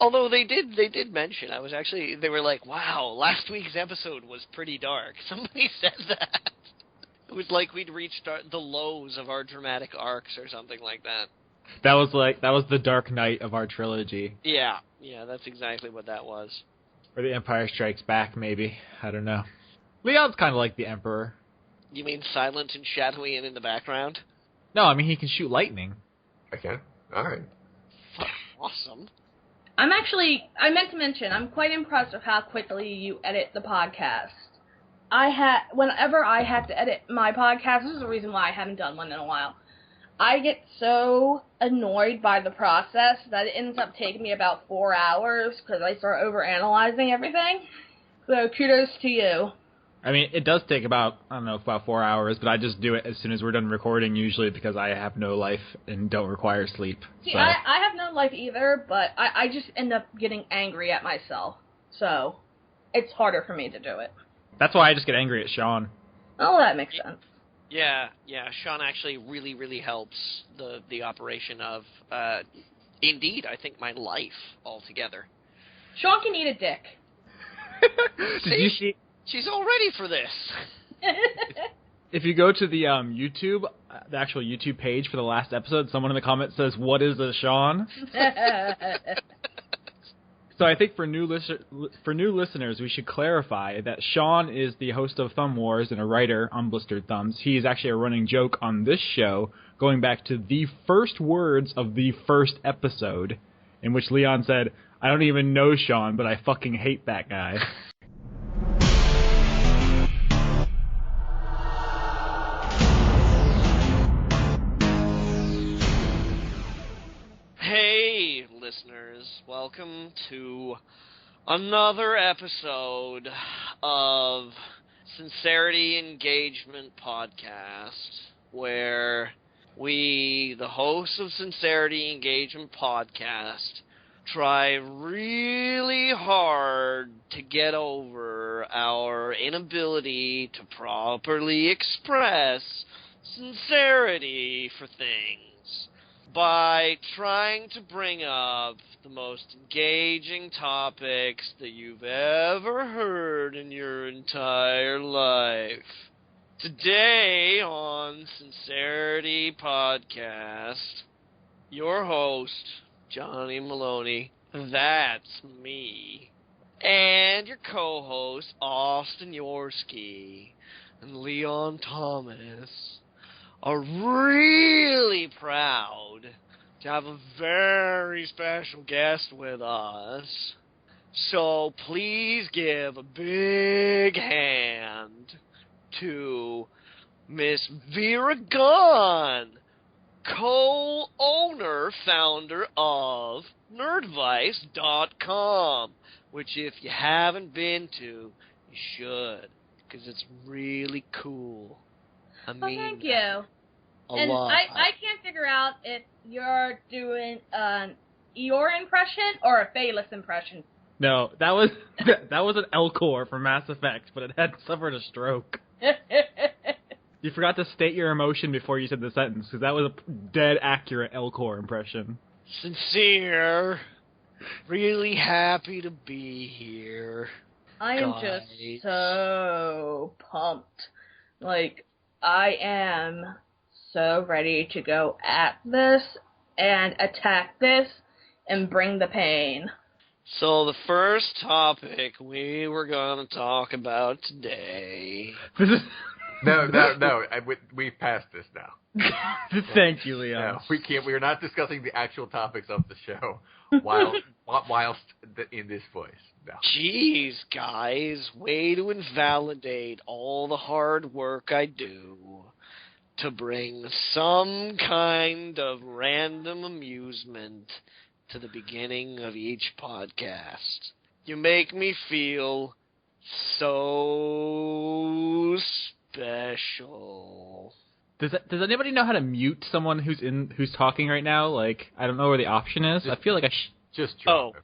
Although they did mention, they were like, wow, last week's episode was pretty dark. Somebody said that. It was like we'd reached the lows of our dramatic arcs or something like that. That was the dark night of our trilogy. Yeah, that's exactly what that was. Or the Empire Strikes Back, maybe. I don't know. Leon's kind of like the Emperor. You mean silent and shadowy and in the background? No, I mean he can shoot lightning. Okay, alright. Awesome. I meant to mention, I'm quite impressed with how quickly you edit the podcast. Whenever I have to edit my podcast, this is the reason why I haven't done one in a while, I get so annoyed by the process that it ends up taking me about 4 hours because I start overanalyzing everything. So kudos to you. I mean, it does take about 4 hours, but I just do it as soon as we're done recording, usually because I have no life and don't require sleep. See, so. I have no life either, but I just end up getting angry at myself. So it's harder for me to do it. That's why I just get angry at Sean. Oh, that makes sense. Yeah, Sean actually really, really helps the operation of, indeed, I think my life altogether. Sean can eat a dick. Did you see? She's all ready for this. If you go to the YouTube, the actual YouTube page for the last episode, someone in the comments says, "What is a Sean?" So I think for new listeners, we should clarify that Sean is the host of Thumb Wars and a writer on Blistered Thumbs. He is actually a running joke on this show, going back to the first words of the first episode, in which Leon said, "I don't even know Sean, but I fucking hate that guy." Hey, listeners, welcome to another episode of Sincerity Engagement Podcast, where we, the hosts of Sincerity Engagement Podcast, try really hard to get over our inability to properly express sincerity for things by trying to bring up the most engaging topics that you've ever heard in your entire life. Today on Sincerity Podcast, your host, Johnny Maloney, that's me, and your co-host, Austin Yorsky, and Leon Thomas, are really proud to have a very special guest with us. So please give a big hand to Miss Vera Gunn, co-owner, founder of nerdvice.com, which if you haven't been to, you should, because it's really cool. I mean, thank you. And I can't figure out if you're doing an Eeyore impression or a Phaelus impression. No, that was an Elcor from Mass Effect, but it had suffered a stroke. You forgot to state your emotion before you said the sentence, because that was a dead accurate Elcor impression. Sincere. Really happy to be here. I am just so pumped. Like, I am so ready to go at this and attack this and bring the pain. So the first topic we were going to talk about today... No, we've passed this now. Thank you, Leon. No, we can't. We are not discussing the actual topics of the show whilst in this voice. No. Jeez, guys, way to invalidate all the hard work I do to bring some kind of random amusement to the beginning of each podcast. You make me feel so special. Does anybody know how to mute someone who's talking right now? Like, I don't know where the option is. I feel like just drop it.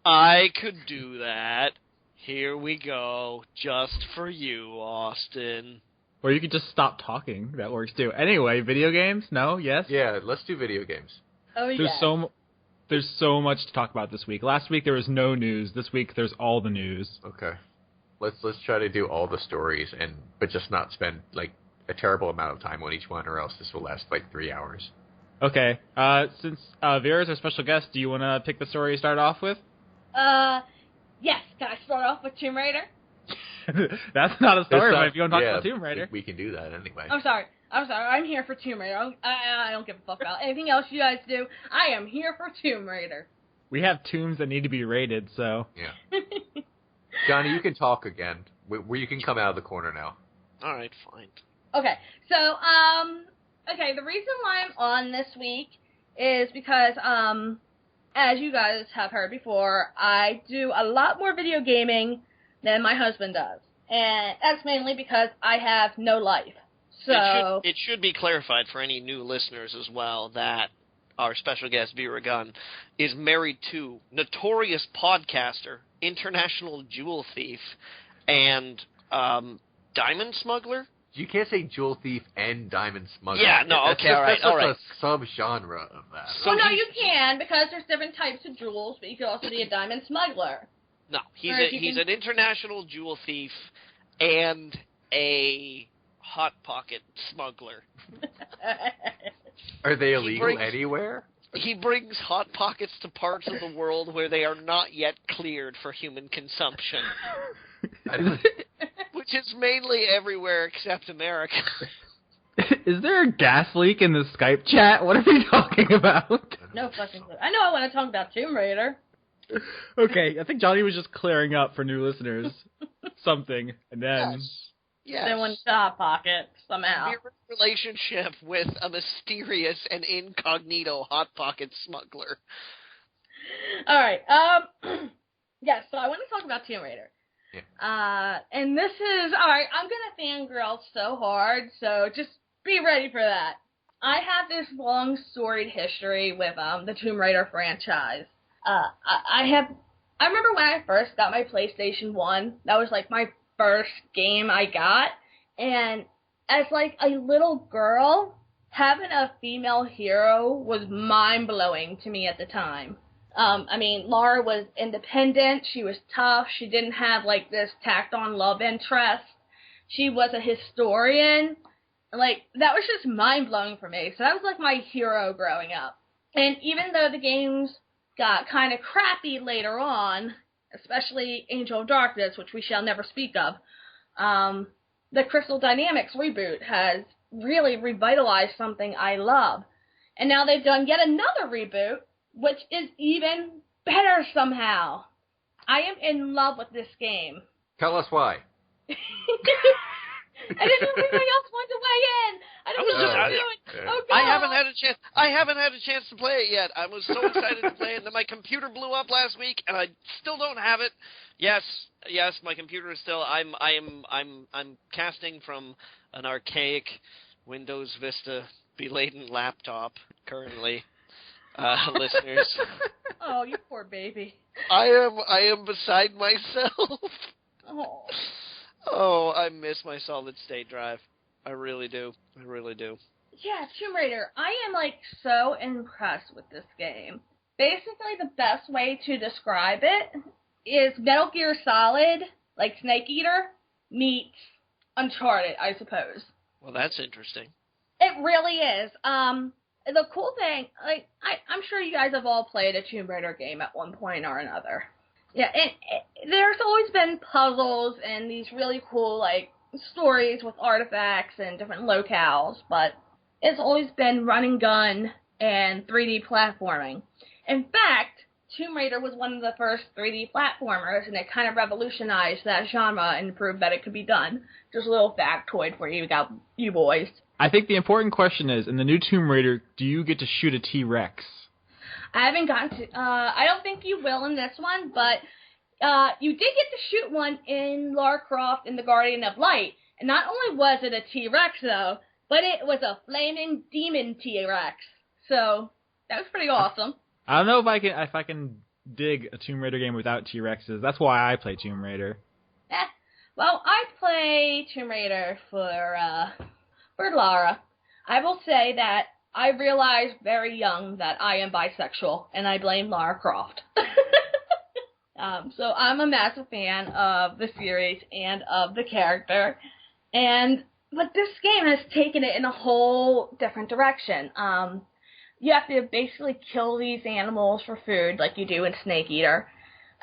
I could do that. Here we go, just for you, Austin. Or you could just stop talking. That works too. Anyway, video games? No? Yes? Yeah, let's do video games. Oh, yeah. there's so much to talk about this week. Last week there was no news. This week there's all the news. Okay. Let's try to do all the stories, but just not spend, like, a terrible amount of time on each one, or else this will last, like, 3 hours. Okay. Since Vera's our special guest, do you want to pick the story to start off with? Yes. Can I start off with Tomb Raider? That's not a story, but if you want to talk about Tomb Raider. We can do that anyway. I'm sorry. I'm here for Tomb Raider. I don't give a fuck about anything else you guys do. I am here for Tomb Raider. We have tombs that need to be raided, so... Yeah. Johnny, you can talk again. You can come out of the corner now. All right, fine. Okay, so, the reason why I'm on this week is because, as you guys have heard before, I do a lot more video gaming than my husband does. And that's mainly because I have no life. So it should be clarified for any new listeners as well that our special guest, Vera Gunn, is married to notorious podcaster, international jewel thief, and diamond smuggler? You can't say jewel thief and diamond smuggler. Yeah, no, okay, all right. That's a sub-genre of that. So well, no, you can, because there's different types of jewels, but you could also be a diamond smuggler. No, he's an international jewel thief and a Hot Pocket smuggler. Are they illegal anywhere? He brings Hot Pockets to parts of the world where they are not yet cleared for human consumption. Which is mainly everywhere except America. Is there a gas leak in the Skype chat? What are we talking about? No fucking clue. I know I want to talk about Tomb Raider. Okay, I think Johnny was just clearing up for new listeners something, and then... Yes. Then went to Hot Pocket, somehow. Vera's relationship with a mysterious and incognito Hot Pocket smuggler. Alright, yes, so I want to talk about Tomb Raider. Yeah. And this is, alright, I'm gonna fangirl so hard, so just be ready for that. I have this long storied history with, the Tomb Raider franchise. I remember when I first got my PlayStation 1, that was like my first game I got, and as like a little girl, having a female hero was mind-blowing to me at the time. I mean, Lara was independent, she was tough, she didn't have like this tacked-on love interest, she was a historian, like, that was just mind-blowing for me, so that was like my hero growing up. And even though the games got kind of crappy later on, especially Angel of Darkness, which we shall never speak of, the Crystal Dynamics reboot has really revitalized something I love. And now they've done yet another reboot, which is even better somehow. I am in love with this game. Tell us why. I didn't know if anybody else wanted to weigh in. I don't know how to do it. Oh, God. I haven't had a chance to play it yet. I was so excited to play it, and then my computer blew up last week, and I still don't have it. Yes, my computer is still. I'm casting from an archaic Windows Vista beladen laptop currently, listeners. Oh, you poor baby. I am beside myself. Oh. Oh, I miss my solid state drive. I really do. Yeah, Tomb Raider. I am, like, so impressed with this game. Basically, the best way to describe it is Metal Gear Solid, like Snake Eater, meets Uncharted, I suppose. Well, that's interesting. It really is. The cool thing, like, I'm sure you guys have all played a Tomb Raider game at one point or another. Yeah, and there's always been puzzles and these really cool, like, stories with artifacts and different locales, but it's always been run and gun and 3D platforming. In fact, Tomb Raider was one of the first 3D platformers, and it kind of revolutionized that genre and proved that it could be done. Just a little factoid for you boys. I think the important question is, in the new Tomb Raider, do you get to shoot a T-Rex? I haven't gotten to, I don't think you will in this one, but you did get to shoot one in Lara Croft in The Guardian of Light. And not only was it a T-Rex, though, but it was a flaming demon T-Rex. So, that was pretty awesome. I don't know if I can dig a Tomb Raider game without T-Rexes. That's why I play Tomb Raider. Well, I play Tomb Raider for Lara. I will say that I realized very young that I am bisexual, and I blame Lara Croft. So I'm a massive fan of the series and of the character, but this game has taken it in a whole different direction. You have to basically kill these animals for food, like you do in Snake Eater.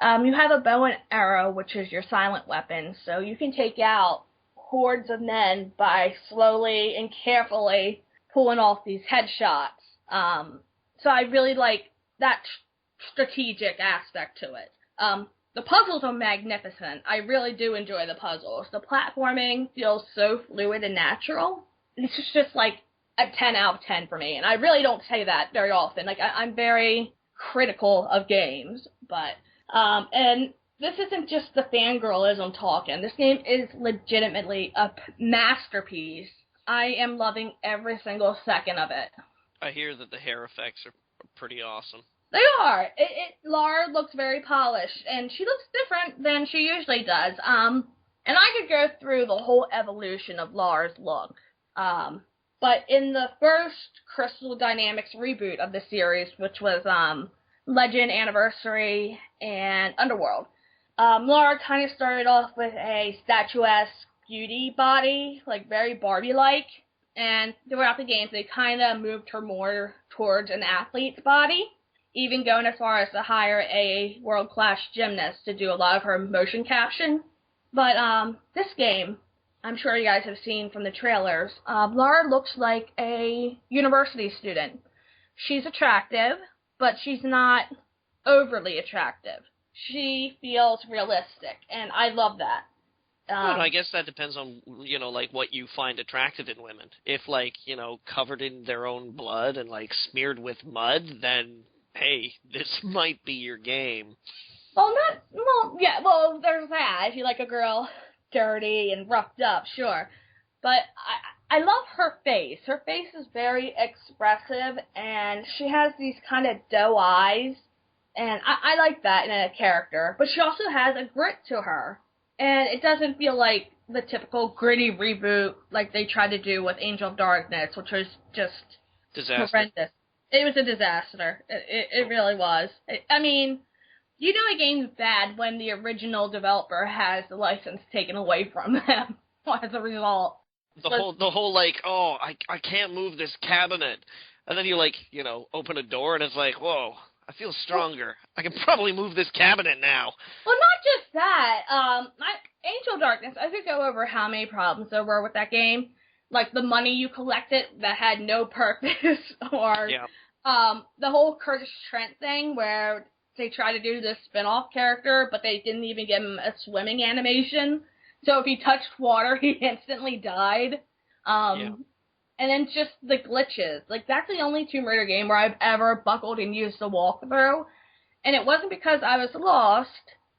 You have a bow and arrow, which is your silent weapon, so you can take out hordes of men by slowly and carefully pulling off these headshots. So I really like that strategic aspect to it. The puzzles are magnificent. I really do enjoy the puzzles. The platforming feels so fluid and natural. This is just like a 10 out of 10 for me, and I really don't say that very often. Like, I'm very critical of games, but, and this isn't just the fangirlism talking. This game is legitimately a masterpiece. I am loving every single second of it. I hear that the hair effects are pretty awesome. They are. Lara looks very polished, and she looks different than she usually does. And I could go through the whole evolution of Lara's look. But in the first Crystal Dynamics reboot of the series, which was Legend, Anniversary, and Underworld, Lara kind of started off with a statuesque beauty body, like very Barbie-like. And throughout the games, they kind of moved her more towards an athlete's body, even going as far as to hire a world-class gymnast to do a lot of her motion caption. But this game, I'm sure you guys have seen from the trailers, Lara looks like a university student. She's attractive, but she's not overly attractive. She feels realistic, and I love that. Well, I guess that depends on, like, what you find attractive in women. If, like, covered in their own blood and, like, smeared with mud, then, hey, this might be your game. Well, there's that. If you like a girl dirty and roughed up, sure. But I love her face. Her face is very expressive, and she has these kind of doe eyes, and I like that in a character. But she also has a grit to her. And it doesn't feel like the typical gritty reboot like they tried to do with Angel of Darkness, which was just horrendous. It was a disaster. It really was. I mean, you know a game's bad when the original developer has the license taken away from them as a result. The whole like, oh, I can't move this cabinet. And then you, like, open a door and it's like, whoa, I feel stronger. I can probably move this cabinet now. Well, not just that. Angel of Darkness, I could go over how many problems there were with that game. Like, the money you collected that had no purpose, or the whole Curtis Trent thing where they tried to do this spin-off character, but they didn't even give him a swimming animation. So if he touched water, he instantly died. And then just the glitches. Like, that's the only Tomb Raider game where I've ever buckled and used the walkthrough. And it wasn't because I was lost.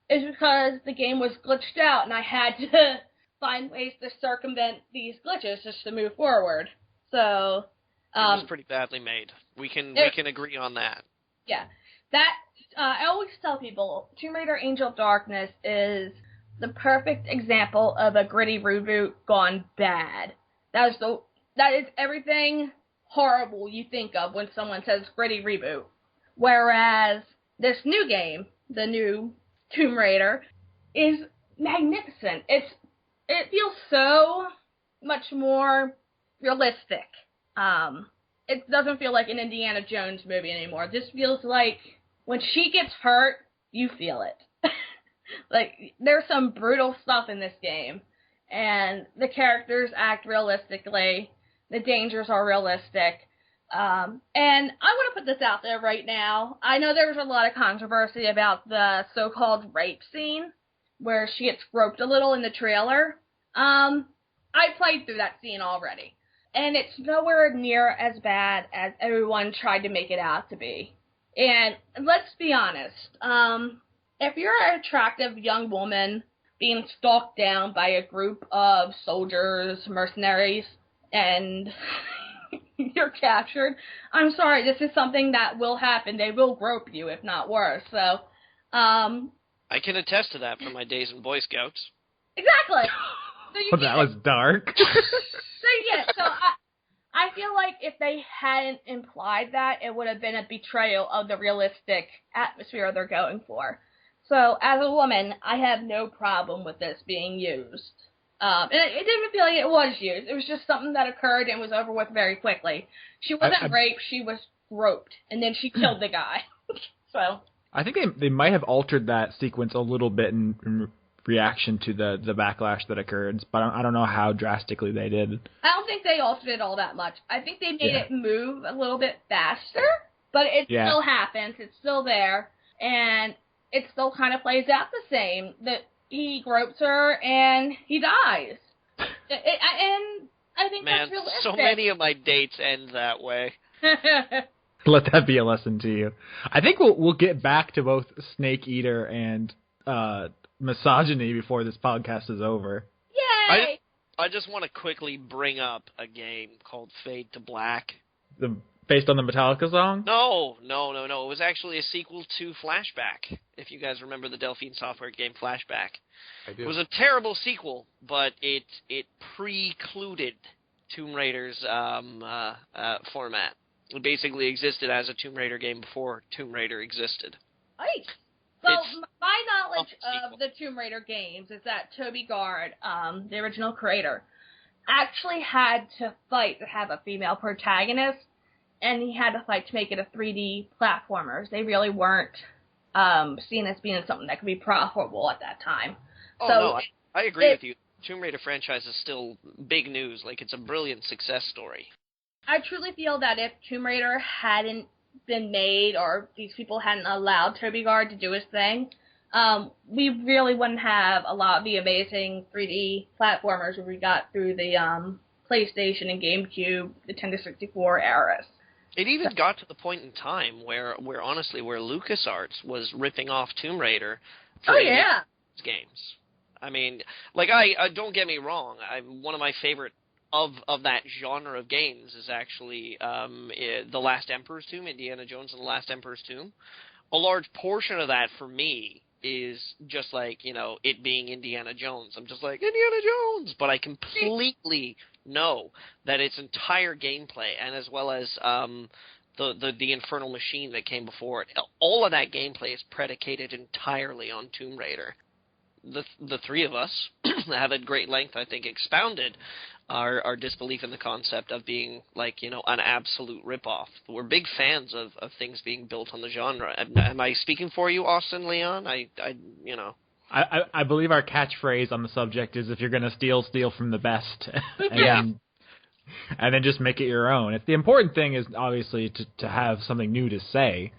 It's because the game was glitched out and I had to find ways to circumvent these glitches just to move forward. So, it was pretty badly made. We can agree on that. Yeah. I always tell people, Tomb Raider Angel of Darkness is the perfect example of a gritty reboot gone bad. That is everything horrible you think of when someone says gritty reboot. Whereas this new game, the new Tomb Raider, is magnificent. It feels so much more realistic. It doesn't feel like an Indiana Jones movie anymore. This feels like when she gets hurt, you feel it. Like, there's some brutal stuff in this game, and the characters act realistically. The dangers are realistic. And I want to put this out there right now. I know there was a lot of controversy about the so-called rape scene, where she gets groped a little in the trailer. I played through that scene already, and it's nowhere near as bad as everyone tried to make it out to be. And let's be honest, if you're an attractive young woman being stalked down by a group of soldiers, mercenaries, and you're captured, I'm sorry, this is something that will happen. They will grope you, if not worse. So, I can attest to that from my days in Boy Scouts. Exactly. So that was dark. So I feel like if they hadn't implied that, it would have been a betrayal of the realistic atmosphere they're going for. So, as a woman, I have no problem with this being used. And it didn't feel like it was used. It was just something that occurred and was over with very quickly. She wasn't raped, she was groped, and then she killed the guy. So I think they might have altered that sequence a little bit in reaction to the backlash that occurred, but I don't know how drastically they did. I don't think they altered it all that much. I think they made it move a little bit faster, but it still happens. It's still there, and it still kind of plays out the same. That he gropes her and he dies. And I think that's realistic. So many of my dates end that way. Let that be a lesson to you. I think we'll get back to both Snake Eater and misogyny before this podcast is over. Yay! I just want to quickly bring up a game called Fade to Black. Based on the Metallica song? No. It was actually a sequel to Flashback, if you guys remember the Delphine Software game Flashback. I do. It was a terrible sequel, but it precluded Tomb Raider's format. It basically existed as a Tomb Raider game before Tomb Raider existed. Right. So my knowledge of the Tomb Raider games is that Toby Gard, the original creator, actually had to fight to have a female protagonist, and he had to fight to make it a 3D platformer. They really weren't seen as being something that could be profitable at that time. Oh, so no, I agree with you. Tomb Raider franchise is still big news. Like, it's a brilliant success story. I truly feel that if Tomb Raider hadn't been made, or these people hadn't allowed Toby Gard to do his thing, we really wouldn't have a lot of the amazing 3D platformers we got through the PlayStation and GameCube, Nintendo 64 eras. It even got to the point in time where honestly, where LucasArts was ripping off Tomb Raider for games. I mean, like, I don't get me wrong, one of my favorite of that genre of games is actually The Last Emperor's Tomb, Indiana Jones and the Last Emperor's Tomb. A large portion of that, for me, is just like, it being Indiana Jones. I'm just like, Indiana Jones! But I completely know that its entire gameplay, and as well as the Infernal Machine that came before it, all of that gameplay is predicated entirely on Tomb Raider. The three of us have at great length, I think, expounded our disbelief in the concept of being, like, an absolute ripoff. We're big fans of things being built on the genre. Am I speaking for you, Austin, Leon? I believe our catchphrase on the subject is, if you're going to steal from the best. And then just make it your own. The important thing is, obviously, to have something new to say,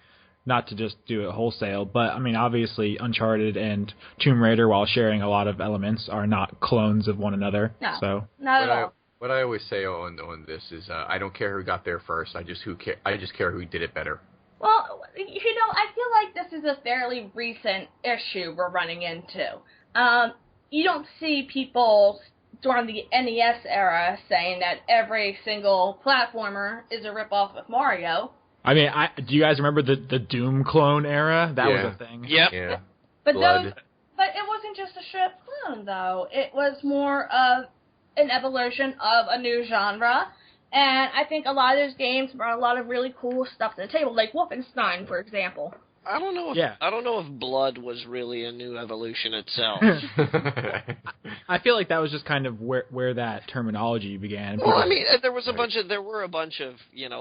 not to just do it wholesale. But, I mean, obviously, Uncharted and Tomb Raider, while sharing a lot of elements, are not clones of one another. No, so. Not at all. What I always say on this is, I don't care who got there first. I just care who did it better. Well, I feel like this is a fairly recent issue we're running into. You don't see people during the NES era saying that every single platformer is a ripoff of Mario. I mean, do you guys remember the Doom clone era? That was a thing. Yep. Yeah. But it wasn't just a straight clone, though. It was more of an evolution of a new genre. And I think a lot of those games brought a lot of really cool stuff to the table, like Wolfenstein, for example. I don't know if Blood was really a new evolution itself. I feel like that was just kind of where that terminology began. Well, I mean, there were a bunch of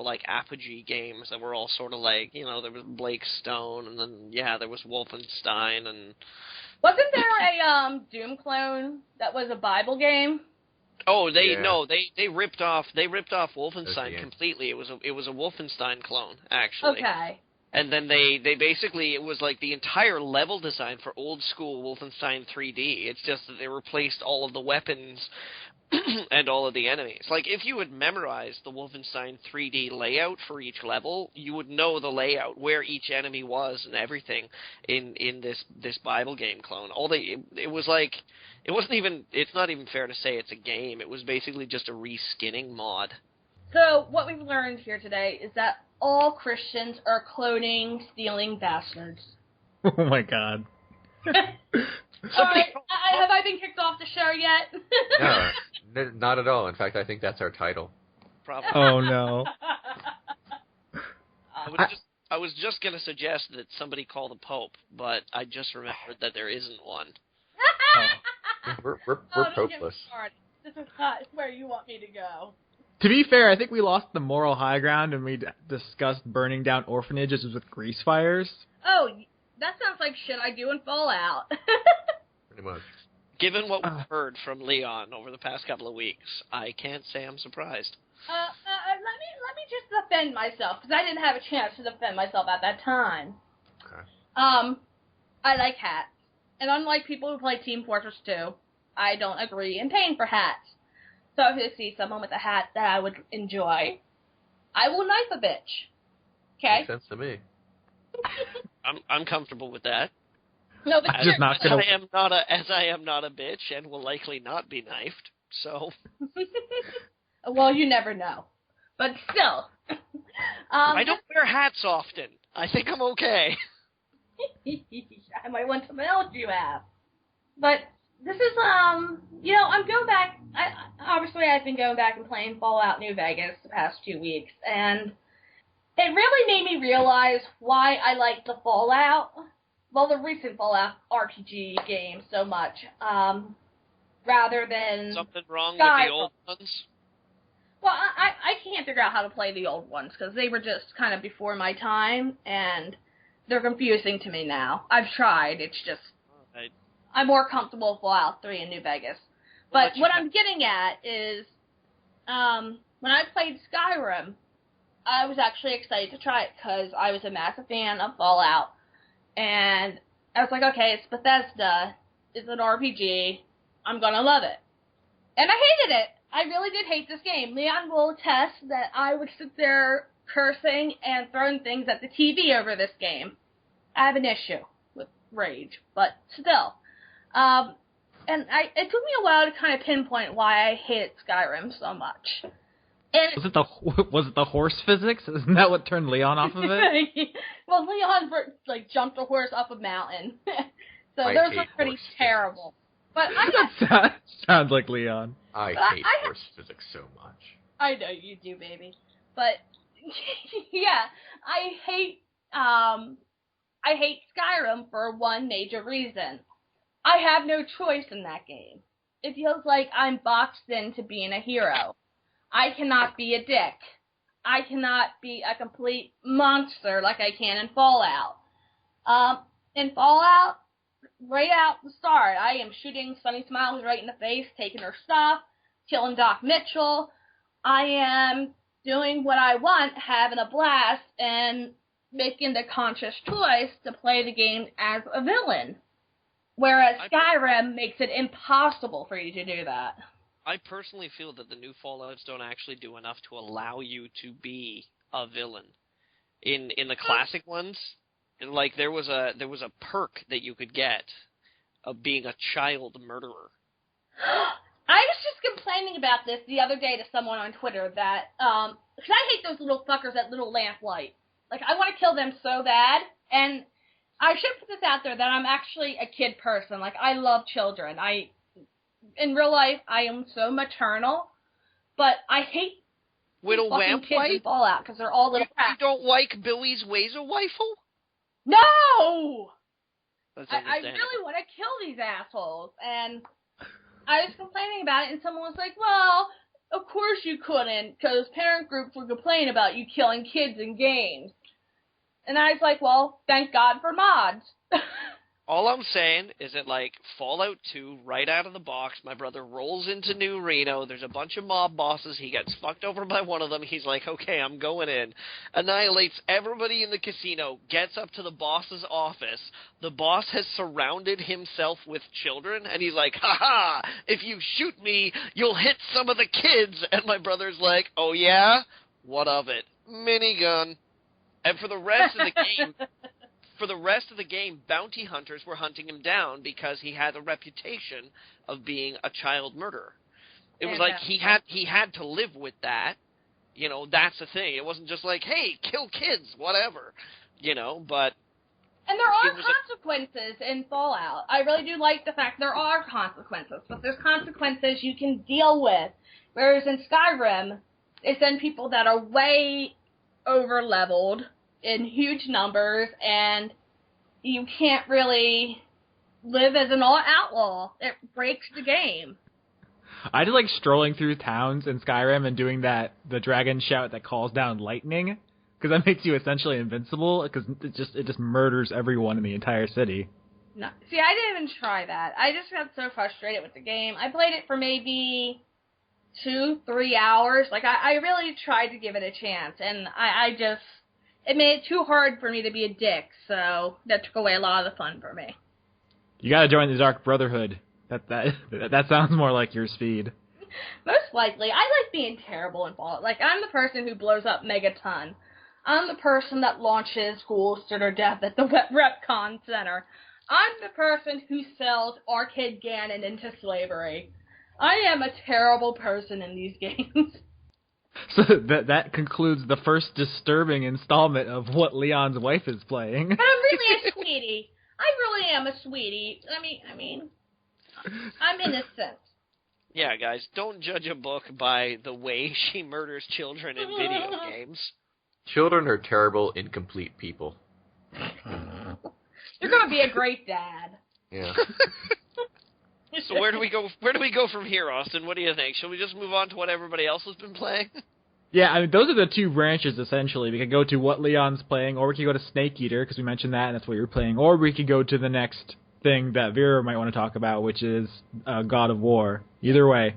like Apogee games that were all sort of like, there was Blake Stone, and then there was Wolfenstein, and wasn't there a Doom clone that was a Bible game? Oh, they ripped off Wolfenstein completely. It was a Wolfenstein clone, actually. Okay. And then they basically, it was like the entire level design for old school Wolfenstein 3D. It's just that they replaced all of the weapons and all of the enemies. Like, if you had memorized the Wolfenstein 3D layout for each level, you would know the layout, where each enemy was and everything in this Bible game clone. It's not even fair to say it's a game. It was basically just a reskinning mod. So what we've learned here today is that all Christians are cloning, stealing bastards. Oh my God. Alright, have I been kicked off the show yet? No, not at all. In fact, I think that's our title. Probably. Oh no. I was just going to suggest that somebody call the Pope, but I just remembered that there isn't one. We're Don't get me popeless. started. This is not where you want me to go. To be fair, I think we lost the moral high ground when we discussed burning down orphanages with grease fires. Oh, that sounds like shit I do in Fallout. Pretty much. Given what we've heard from Leon over the past couple of weeks, I can't say I'm surprised. Let me just defend myself, because I didn't have a chance to defend myself at that time. Okay. I like hats. And unlike people who play Team Fortress 2, I don't agree in paying for hats. So if you see someone with a hat that I would enjoy, I will knife a bitch. Okay? Makes sense to me. I'm comfortable with that. No, but Just not gonna... As I am not a bitch and will likely not be knifed. So. Well, you never know. But still. I don't wear hats often. I think I'm okay. I might want something else you have. But this is, I'm going back. I've been going back and playing Fallout New Vegas the past 2 weeks, and it really made me realize why I like the the recent Fallout RPG game so much, rather than something wrong Skyrim. with the old ones. Well, I can't figure out how to play the old ones, because they were just kind of before my time, and they're confusing to me now. I've tried, it's just, I'm more comfortable with Fallout 3 in New Vegas. But what I'm getting at is, when I played Skyrim, I was actually excited to try it, because I was a massive fan of Fallout, and I was like, okay, it's Bethesda, it's an RPG, I'm gonna love it. And I hated it. I really did hate this game. Leon will attest that I would sit there cursing and throwing things at the TV over this game. I have an issue with rage, but still. And it took me a while to kind of pinpoint why I hated Skyrim so much. And was it the horse physics? Isn't that what turned Leon off of it? Well, Leon jumped a horse up a mountain, so I those hate were pretty horse terrible. But That sounds like Leon. I hate horse physics so much. I know you do, baby. But yeah, I hate Skyrim for one major reason. I have no choice in that game. It feels like I'm boxed into being a hero. I cannot be a dick. I cannot be a complete monster like I can in Fallout. In Fallout, right out the start, I am shooting Sunny Smiles right in the face, taking her stuff, killing Doc Mitchell. I am doing what I want, having a blast, and making the conscious choice to play the game as a villain. Whereas Skyrim makes it impossible for you to do that. I personally feel that the new Fallouts don't actually do enough to allow you to be a villain. In the classic ones, like there was a perk that you could get of being a child murderer. I was just complaining about this the other day to someone on Twitter that, because I hate those little fuckers at Little Lamplight. Like, I want to kill them so bad, and I should put this out there that I'm actually a kid person. Like, I love children. In real life, I am so maternal, but I hate Little fucking kids in Lamplight? Fallout, because they're all little You crap. don't like Billy's Wazer Rifle? No! That's I understandable. really want to kill these assholes, and I was complaining about it, and someone was like, well, of course you couldn't, because parent groups would complain about you killing kids in games. And I was like, well, thank God for mods. All I'm saying is that, like, Fallout 2, right out of the box, my brother rolls into New Reno, there's a bunch of mob bosses, he gets fucked over by one of them, he's like, okay, I'm going in. Annihilates everybody in the casino, gets up to the boss's office, the boss has surrounded himself with children, and he's like, ha-ha, if you shoot me, you'll hit some of the kids, and my brother's like, oh yeah? What of it? Minigun. And for the rest of the game, bounty hunters were hunting him down because he had a reputation of being a child murderer. It was like he had to live with that. You know, that's the thing. It wasn't just like, hey, kill kids, whatever. You know, but... And there are consequences in Fallout. I really do like the fact there are consequences, but there's consequences you can deal with. Whereas in Skyrim, They send people that are way over-leveled in huge numbers, and you can't really live as an outlaw. It breaks the game. I just like strolling through towns in Skyrim and doing the dragon shout that calls down lightning, because that makes you essentially invincible, because it just murders everyone in the entire city. No, see, I didn't even try that. I just got so frustrated with the game. I played it for maybe 2-3 hours. Like, I really tried to give it a chance, and it made it too hard for me to be a dick, so that took away a lot of the fun for me. You gotta join the Dark Brotherhood. That sounds more like your speed. Most likely. I like being terrible in Fallout. Like, I'm the person who blows up Megaton. I'm the person that launches schools to their death at the Repcon Center. I'm the person who sells Arcade Gannon into slavery. I am a terrible person in these games. So that concludes the first disturbing installment of what Leon's wife is playing. But I'm really a sweetie. I really am a sweetie. I mean, I'm innocent. Yeah, guys, don't judge a book by the way she murders children in video games. Children are terrible, incomplete people. You're gonna be a great dad. Yeah. So where do we go? Where do we go from here, Austin? What do you think? Shall we just move on to what everybody else has been playing? Yeah, I mean, those are the two branches, essentially. We could go to what Leon's playing, or we could go to Snake Eater, because we mentioned that, and that's what you're playing, or we could go to the next thing that Vera might want to talk about, which is God of War. Either way.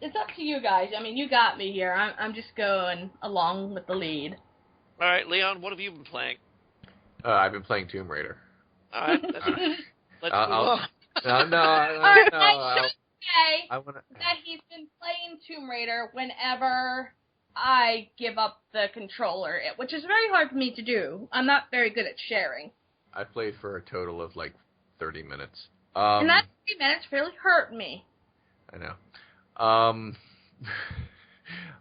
It's up to you guys. I mean, you got me here. I'm just going along with the lead. All right, Leon, what have you been playing? I've been playing Tomb Raider. All right, let's move on. I should say I wanna... that he's been playing Tomb Raider whenever I give up the controller, which is very hard for me to do. I'm not very good at sharing. I played for a total of like 30 minutes. And that 30 minutes really hurt me. I know.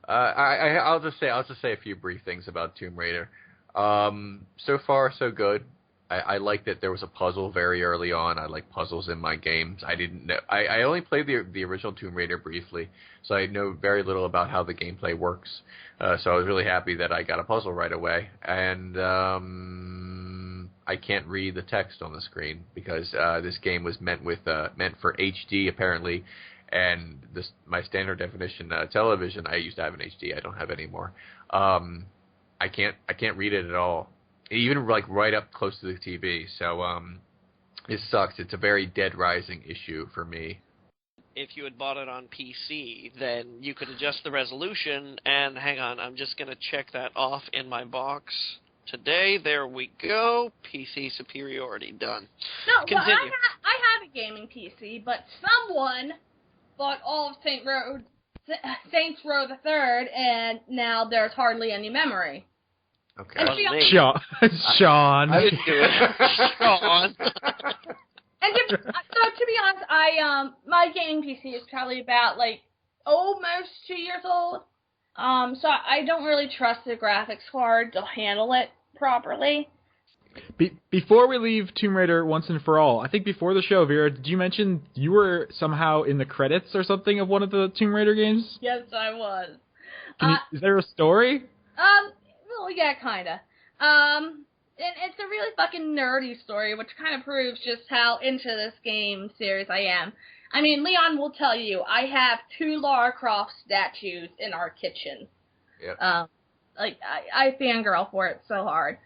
I'll just say a few brief things about Tomb Raider. So far, so good. I like that there was a puzzle very early on. I like puzzles in my games. I didn't know. I only played the original Tomb Raider briefly, so I know very little about how the gameplay works. So I was really happy that I got a puzzle right away. And I can't read the text on the screen because this game was meant for HD apparently, and my standard definition television I used to have an HD. I don't have anymore. I can't read it at all. Even like right up close to the TV, so it sucks. It's a very Dead Rising issue for me. If you had bought it on PC, then you could adjust the resolution, and hang on, I'm just going to check that off in my box today. There we go. PC superiority done. No, Continue. well, I have a gaming PC, but someone bought all of Saints Row the Third, and now there's hardly any memory. Okay. Sean. I didn't do it. Sean. And to be honest, my gaming PC is probably about like almost 2 years old. So I don't really trust the graphics card to handle it properly. Before we leave Tomb Raider once and for all, I think before the show, Vera, did you mention you were somehow in the credits or something of one of the Tomb Raider games? Yes, I was. Is there a story? Well, yeah, kinda. And it's a really fucking nerdy story, which kind of proves just how into this game series I am. I mean, Leon will tell you, I have 2 Lara Croft statues in our kitchen. Yep. I fangirl for it so hard.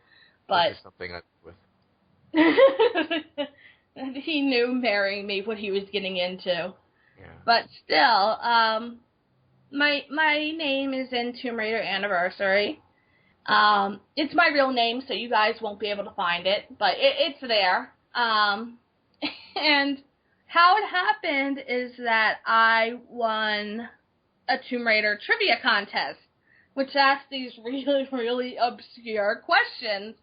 But this is something I'm with. he knew marrying me what he was getting into. Yeah. But still, my name is in Tomb Raider Anniversary. It's my real name, so you guys won't be able to find it, but it's there. And how it happened is that I won a Tomb Raider trivia contest, which asked these really, really obscure questions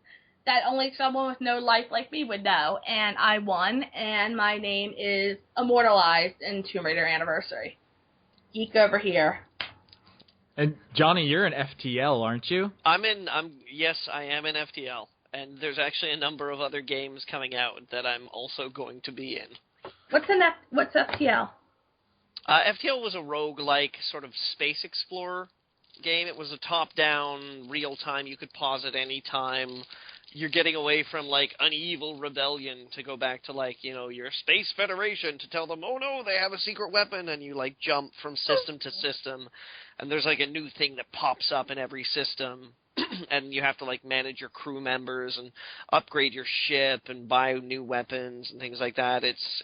that only someone with no life like me would know, and I won, and my name is immortalized in Tomb Raider Anniversary. Geek over here. And Johnny, you're in FTL, aren't you? Yes, I am in FTL, and there's actually a number of other games coming out that I'm also going to be in. What's FTL? FTL was a roguelike sort of space explorer game. It was a top-down, real-time. You could pause at any time. You're getting away from, like, an evil rebellion to go back to, like, you know, your Space Federation to tell them, oh, no, they have a secret weapon, and you, like, jump from system to system, and there's, like, a new thing that pops up in every system, and you have to, like, manage your crew members and upgrade your ship and buy new weapons and things like that. It's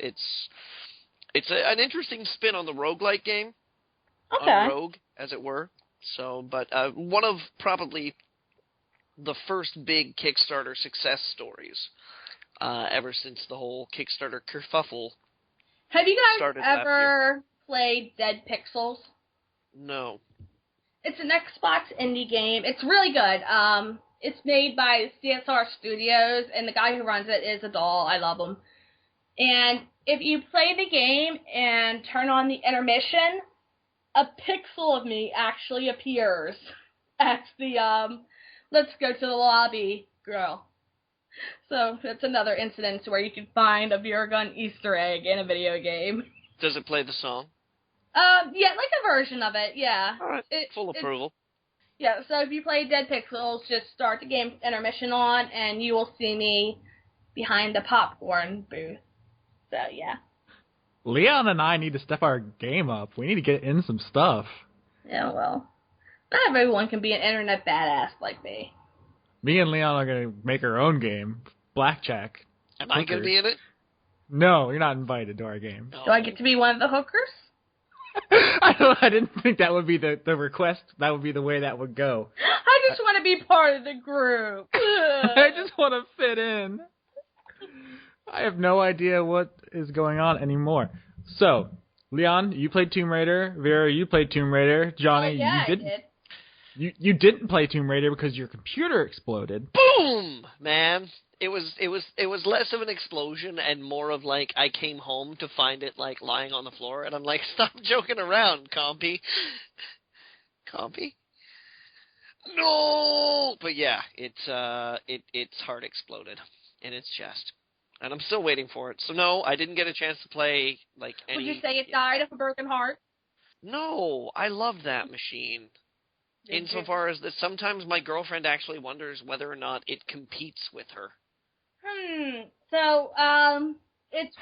an interesting spin on the roguelike game, on Rogue, as it were. So, but one of probably the first big Kickstarter success stories ever since the whole Kickstarter kerfuffle. Have you guys started ever played Dead Pixels? No. It's an Xbox indie game. It's really good. It's made by CSR Studios, and the guy who runs it is a doll. I love him. And if you play the game and turn on the intermission, a pixel of me actually appears as the let's go to the lobby girl. So it's another incident where you can find a beer gun Easter egg in a video game. Does it play the song? Yeah, like a version of it, yeah. All right, full approval. Yeah, so if you play Dead Pixels, just start the game intermission on, and you will see me behind the popcorn booth. So, yeah. Leon and I need to step our game up. We need to get in some stuff. Yeah, well, not everyone can be an internet badass like me. Me and Leon are going to make our own game, Blackjack. Am I going to be in it? No, you're not invited to our game. Do I get to be one of the hookers? I didn't think that would be the request. That would be the way that would go. I just want to be part of the group. I just want to fit in. I have no idea what is going on anymore. So, Leon, you played Tomb Raider. Vera, you played Tomb Raider. Johnny, yeah, you didn't. I did. You didn't play Tomb Raider because your computer exploded. Boom, man! It was less of an explosion and more of like I came home to find it like lying on the floor, and I'm like, stop joking around, Compy. Compy? No! But yeah, its heart exploded in its chest. And I'm still waiting for it. So no, I didn't get a chance to play like any. Would you say it died of a broken heart? No, I love that machine. Insofar as that sometimes my girlfriend actually wonders whether or not it competes with her. So, it's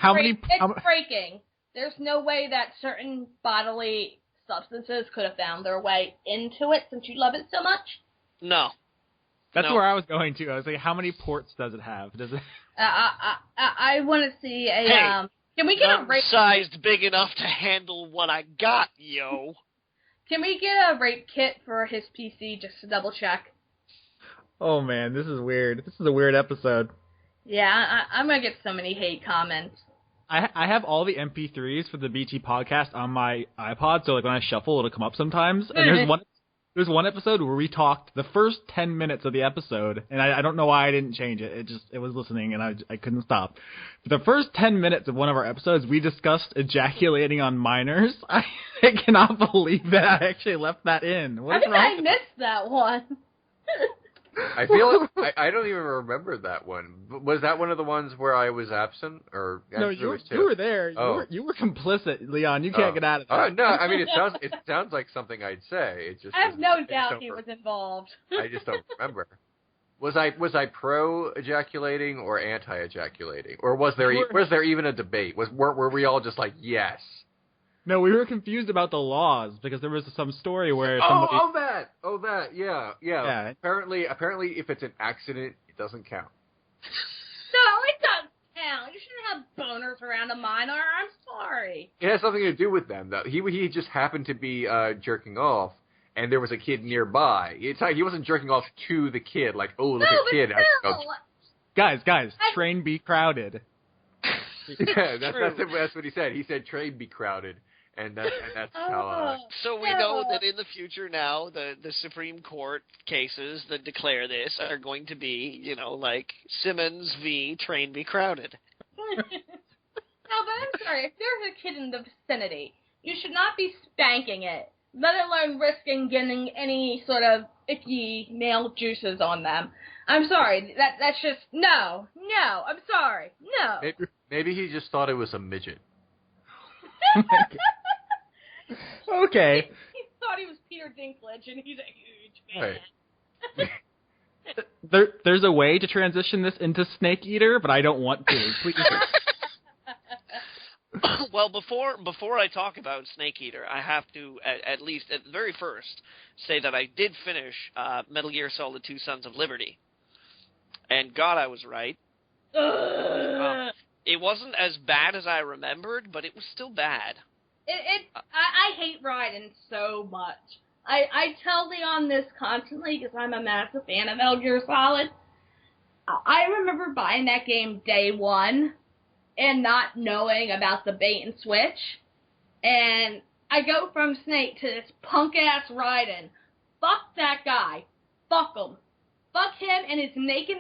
breaking. There's no way that certain bodily substances could have found their way into it since you love it so much? No. That's where I was going to. I was like, how many ports does it have? Does it? I want to see a, hey, can we get a rape sized big enough to handle what I got, yo. Can we get a rape kit for his PC just to double check? Oh man, this is weird. This is a weird episode. Yeah, I'm gonna get so many hate comments. I have all the MP3s for the BT podcast on my iPod, so like when I shuffle, it'll come up sometimes. And there's one episode where we talked the first 10 minutes of the episode, and I don't know why I didn't change it. It was listening, and I couldn't stop. For the first 10 minutes of one of our episodes, we discussed ejaculating on minors. I cannot believe that I actually left that in. I think I missed that one. I feel I don't even remember that one. Was that one of the ones where I was absent, or no? You were there. You were complicit, Leon. You can't get out of that. No, I mean it sounds like something I'd say. It just I have no doubt he was involved. I just don't remember. Was I pro ejaculating or anti ejaculating, or was there even a debate? Were we all just like yes? No, we were confused about the laws because there was some story where somebody... Yeah. Apparently, if it's an accident, it doesn't count. No, it doesn't count. You shouldn't have boners around a minor. I'm sorry. It has something to do with them, though. He just happened to be jerking off, and there was a kid nearby. He wasn't jerking off to the kid, like, oh, look at kid. Guys, train be crowded. Yeah, that's what he said. He said train be crowded. And that's how. So we know that in the future now, the Supreme Court cases that declare this are going to be, like Simmons v. Train be crowded. No, but I'm sorry. If there's a kid in the vicinity, you should not be spanking it, let alone risking getting any sort of icky male juices on them. I'm sorry. That's just no. I'm sorry. No. Maybe he just thought it was a midget. Okay. He thought he was Peter Peter Dinklage, and he's a huge fan. Right. There's a way to transition this into Snake Eater, but I don't want to. Please. Well, before I talk about Snake Eater, I have to, at least at the very first, say that I did finish Metal Gear Solid 2 Sons of Liberty. And God, I was right. It wasn't as bad as I remembered, but it was still bad. I hate Raiden so much. I tell Leon this constantly because I'm a massive fan of Metal Gear Solid. I remember buying that game day one and not knowing about the bait and switch. And I go from Snake to this punk-ass Raiden. Fuck that guy. Fuck him. Fuck him and his naked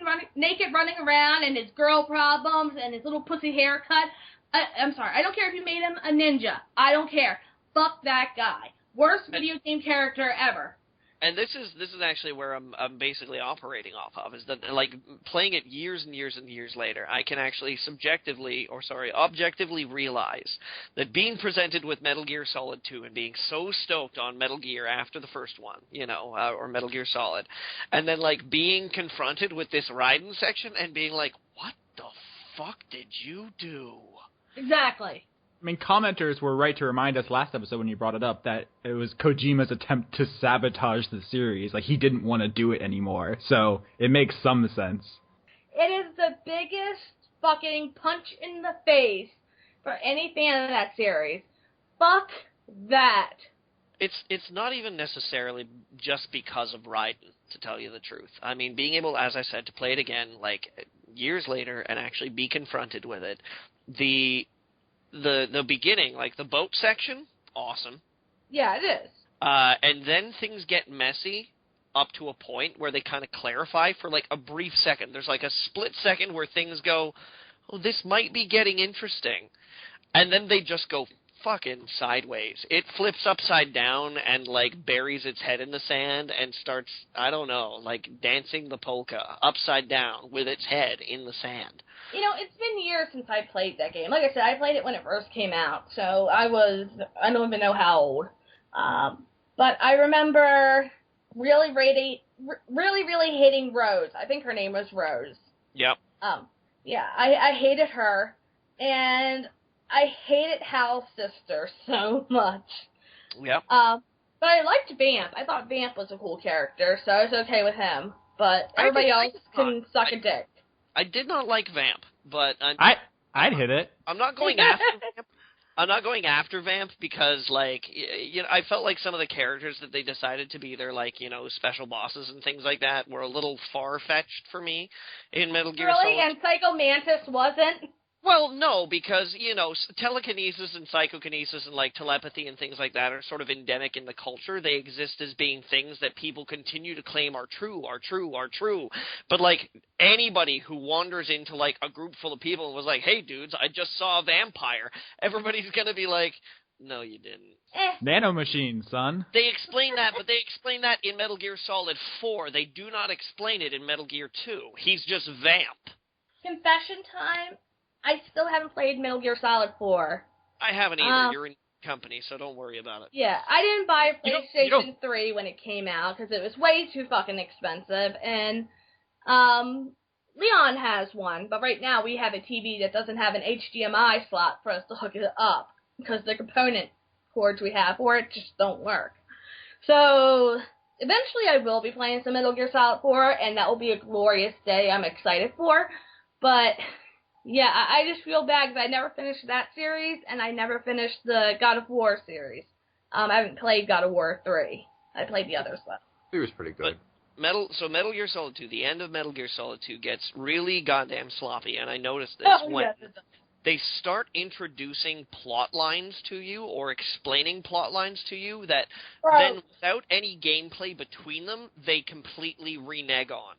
running around and his girl problems and his little pussy haircut. I'm sorry. I don't care if you made him a ninja. I don't care. Fuck that guy. Worst video game character ever. And this is actually where I'm basically operating off of, is that, like, playing it years and years and years later, I can actually objectively realize that being presented with Metal Gear Solid 2 and being so stoked on Metal Gear after the first one, or Metal Gear Solid, and then, like, being confronted with this Raiden section and being like, what the fuck did you do? Exactly. I mean, commenters were right to remind us last episode when you brought it up that it was Kojima's attempt to sabotage the series. Like, he didn't want to do it anymore. So it makes some sense. It is the biggest fucking punch in the face for any fan of that series. Fuck that. It's not even necessarily just because of Raiden, to tell you the truth. I mean, being able, as I said, to play it again, like, years later and actually be confronted with it, the beginning, like the boat section, awesome. Yeah, it is. And then things get messy up to a point where they kind of clarify for like a brief second. There's like a split second where things go, oh, this might be getting interesting. And then they just go fucking sideways. It flips upside down and like buries its head in the sand and starts, I don't know, like dancing the polka upside down with its head in the sand. It's been years since I played that game. Like I said, I played it when it first came out, so I don't even know how old. But I remember really hating Rose. I think her name was Rose. Yep. Yeah, I hated her, and I hated Hal's sister so much. Yep. But I liked Vamp. I thought Vamp was a cool character, so I was okay with him. But everybody else can suck a dick. I did not like Vamp, but I'd hit it. I'm not going after Vamp. I'm not going after Vamp because, like, I felt like some of the characters that they decided to be their, like, special bosses and things like that were a little far-fetched for me in Metal Gear Solid. Really? And Psycho Mantis wasn't? Well, no, because, telekinesis and psychokinesis and, like, telepathy and things like that are sort of endemic in the culture. They exist as being things that people continue to claim are true. But, like, anybody who wanders into, like, a group full of people and was like, hey, dudes, I just saw a vampire, everybody's gonna be like, no, you didn't. Nanomachine, son. They explain that, but they explain that in Metal Gear Solid 4. They do not explain it in Metal Gear 2. He's just Vamp. Confession time. I still haven't played Metal Gear Solid 4. I haven't either. You're in company, so don't worry about it. Yeah, I didn't buy a You don't- PlayStation 3 when it came out because it was way too fucking expensive. And Leon has one, but right now we have a TV that doesn't have an HDMI slot for us to hook it up because the component cords we have for it just don't work. So eventually I will be playing some Metal Gear Solid 4, and that will be a glorious day I'm excited for. But yeah, I just feel bad because I never finished that series, and I never finished the God of War series. I haven't played God of War 3. I played the others, though. It was pretty good. Metal Gear Solid 2, the end of Metal Gear Solid 2 gets really goddamn sloppy, and I noticed this when yes, it does. they start introducing plot lines to you or explaining plot lines to you that then without any gameplay between them, they completely renege on.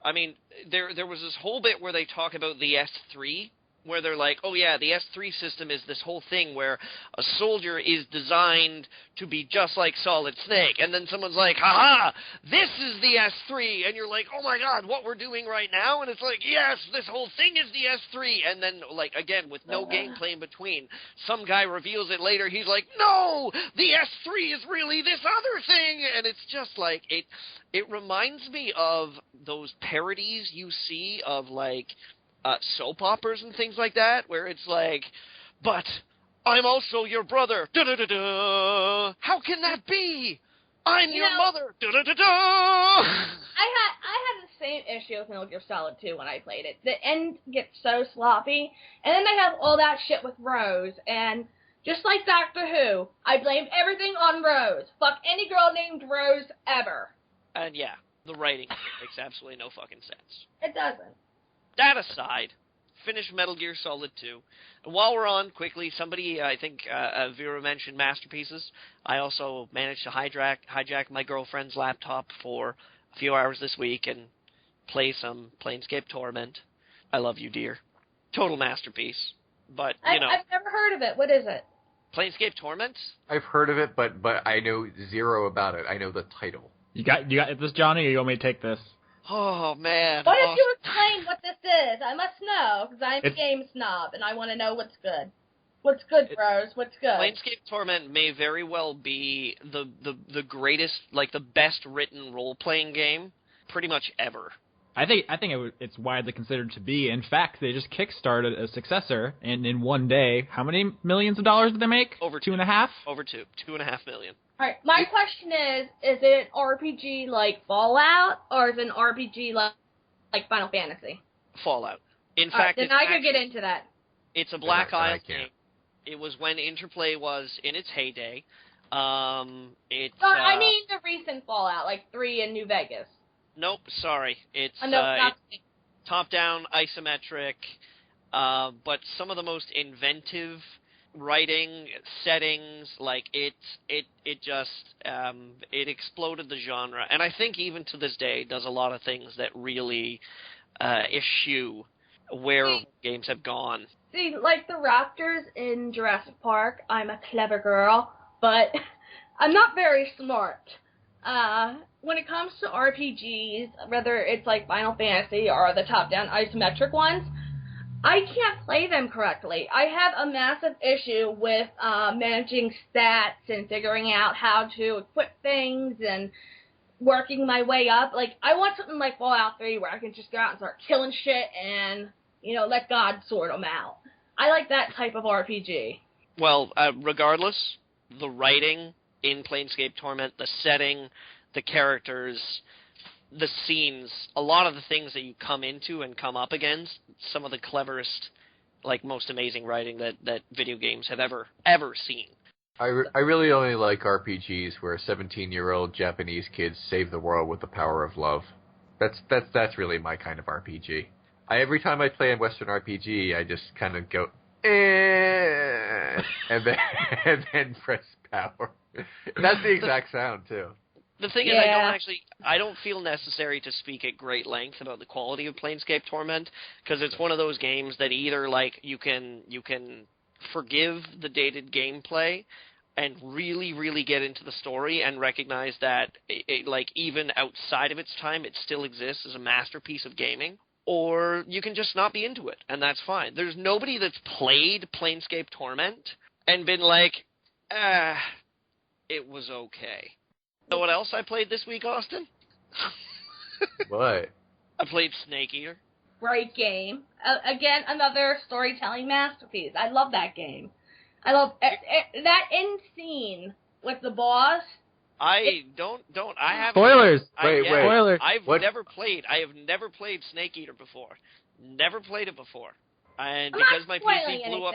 I mean, there was this whole bit where they talk about the S3 where they're like, oh yeah, the S3 system is this whole thing where a soldier is designed to be just like Solid Snake, and then someone's like, haha, this is the S3, and you're like, oh my god, what we're doing right now? And it's like, yes, this whole thing is the S3, and then, like, again, with no gameplay in between, some guy reveals it later, he's like, no, the S3 is really this other thing, and it's just like, it reminds me of those parodies you see of, like, soap operas and things like that, where it's like, but I'm also your brother. Da-da-da-da. How can that be? I'm your mother. Da-da-da-da. I had the same issue with Metal Gear Solid 2 when I played it. The end gets so sloppy, and then they have all that shit with Rose, and just like Doctor Who, I blamed everything on Rose. Fuck any girl named Rose ever. And yeah, the writing makes absolutely no fucking sense. It doesn't. That aside, finish Metal Gear Solid 2. And while we're on, quickly, somebody, I think Vera mentioned Masterpieces. I also managed to hijack my girlfriend's laptop for a few hours this week and play some Planescape Torment. I love you, dear. Total masterpiece. But, you know. I've never heard of it. What is it? Planescape Torment? I've heard of it, but I know zero about it. I know the title. You got this, Johnny, or you want me to take this? Oh, man. Why don't you explain what this is? I must know, because I'm a game snob, and I want to know what's good. What's good, Rose? What's good? Planescape Torment may very well be the greatest, like, the best-written role-playing game pretty much ever. I think it's widely considered to be. In fact, they just kickstarted a successor, and in one day, how many millions of dollars did they make? Over 2.5? Over 2.5 million. Alright, my question is it an RPG like Fallout, or is it an RPG like Final Fantasy? Fallout. In fact, then I could get into that. It's a Black Isle game. It was when Interplay was in its heyday. I mean the recent Fallout, like 3 in New Vegas. Nope, sorry. It's top-down, isometric, but some of the most inventive writing, settings, like it exploded the genre, and I think even to this day does a lot of things that really eschew where games have gone. See, like the raptors in Jurassic Park, I'm a clever girl, but I'm not very smart. When it comes to RPGs, whether it's like Final Fantasy or the top-down isometric ones, I can't play them correctly. I have a massive issue with managing stats and figuring out how to equip things and working my way up. Like, I want something like Fallout 3 where I can just go out and start killing shit and, let God sort them out. I like that type of RPG. Well, regardless, the writing in Planescape Torment, the setting, the characters, the scenes, a lot of the things that you come into and come up against, some of the cleverest, like, most amazing writing that video games have ever seen. I really only like RPGs where 17-year-old Japanese kids save the world with the power of love. That's really my kind of RPG. Every time I play a Western RPG, I just kind of go, and then press power. That's the exact sound too. The thing is, I don't feel necessary to speak at great length about the quality of Planescape Torment, because it's one of those games that either, like, you can forgive the dated gameplay and really, really get into the story and recognize that, like, even outside of its time, it still exists as a masterpiece of gaming, or you can just not be into it, and that's fine. There's nobody that's played Planescape Torment and been like, it was okay. Know what else I played this week, Austin? What? I played Snake Eater. Great game. Again, another storytelling masterpiece. I love that game. I love that end scene with the boss. I haven't. Spoilers! Spoilers! I have never played Snake Eater before. Never played it before. And because my PC blew up.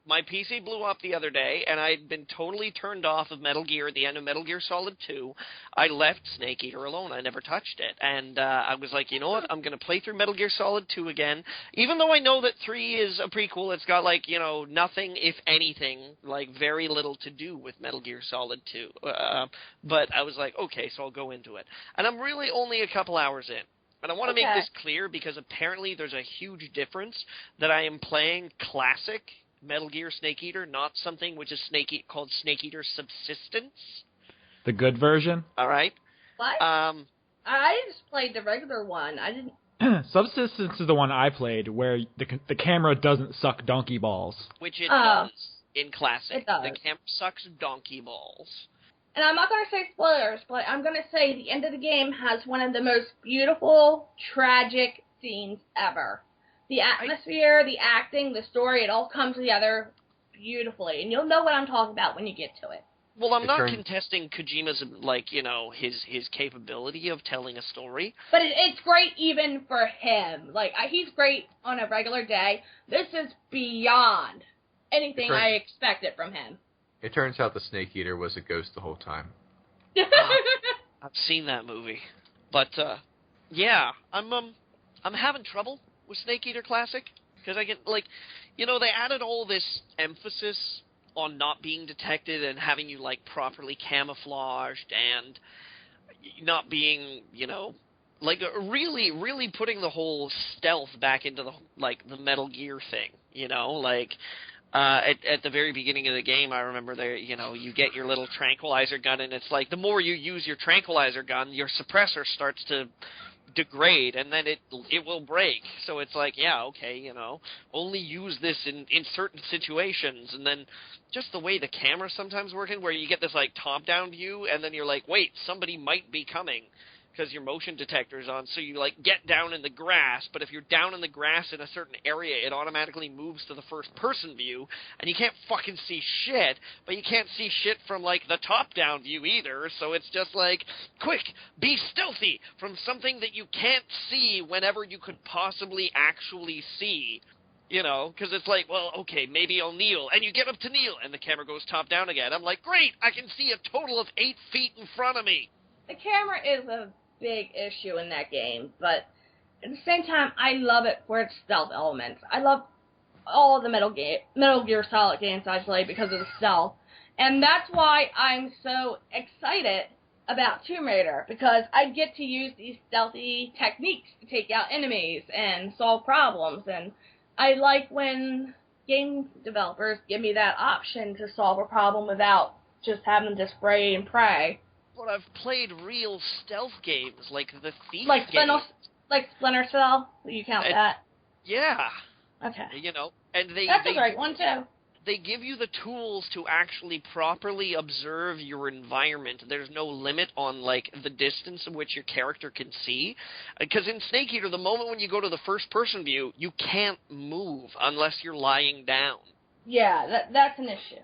My PC blew up the other day, and I'd been totally turned off of Metal Gear at the end of Metal Gear Solid 2. I left Snake Eater alone. I never touched it. And I was like, you know what? I'm going to play through Metal Gear Solid 2 again. Even though I know that 3 is a prequel, it's got, like, nothing, if anything, like, very little to do with Metal Gear Solid 2. But I was like, okay, so I'll go into it. And I'm really only a couple hours in. And I want to make this clear because apparently there's a huge difference that I am playing classic Metal Gear Snake Eater, not something which is called Snake Eater Subsistence. The good version? All right. What? I just played the regular one. I didn't. Subsistence is the one I played where the camera doesn't suck donkey balls. Which it does in classic. It does. The camera sucks donkey balls. And I'm not going to say spoilers, but I'm going to say the end of the game has one of the most beautiful, tragic scenes ever. The atmosphere, the acting, the story, it all comes together beautifully. And you'll know what I'm talking about when you get to it. Well, I'm not contesting Kojima's, his capability of telling a story. But it's great even for him. He's great on a regular day. This is beyond anything I expected from him. It turns out the Snake Eater was a ghost the whole time. I've seen that movie. But, yeah, I'm having trouble with Snake Eater Classic. Because I get, they added all this emphasis on not being detected and having you, properly camouflaged and not being, really, really putting the whole stealth back into the Metal Gear thing, at the very beginning of the game, I remember you get your little tranquilizer gun, and it's the more you use your tranquilizer gun, your suppressor starts to degrade, and then it will break. So it's only use this in certain situations, and then just the way the camera's sometimes working, where you get this top-down view, and then you're wait, somebody might be coming, because your motion detector's on, so you get down in the grass, but if you're down in the grass in a certain area, it automatically moves to the first-person view, and you can't fucking see shit, but you can't see shit from, the top-down view either, so it's just quick, be stealthy from something that you can't see whenever you could possibly actually see. Because it's well, okay, maybe I'll kneel, and you get up to kneel, and the camera goes top-down again. I'm great, I can see a total of 8 feet in front of me. The camera is a big issue in that game, but at the same time, I love it for its stealth elements. I love all the Metal Gear Solid games I play because of the stealth, and that's why I'm so excited about Tomb Raider, because I get to use these stealthy techniques to take out enemies and solve problems, and I like when game developers give me that option to solve a problem without just having to spray and pray. But I've played real stealth games, like the Thief games. Like Splinter Cell? Will you count that? Yeah. Okay. And that's a great one, too. They give you the tools to actually properly observe your environment. There's no limit on, the distance in which your character can see. Because in Snake Eater, the moment when you go to the first-person view, you can't move unless you're lying down. Yeah, that's an issue.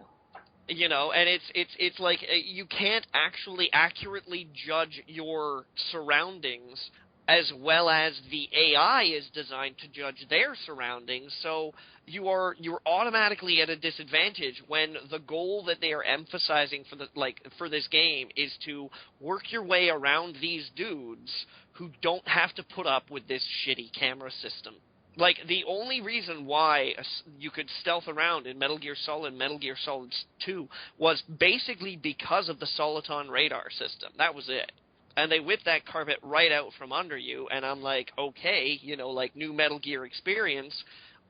And it's you can't actually accurately judge your surroundings as well as the AI is designed to judge their surroundings, so you're automatically at a disadvantage when the goal that they are emphasizing for this game is to work your way around these dudes who don't have to put up with this shitty camera system. The only reason why you could stealth around in Metal Gear Solid and Metal Gear Solid 2 was basically because of the Soliton radar system. That was it. And they whipped that carpet right out from under you, and I'm okay, new Metal Gear experience.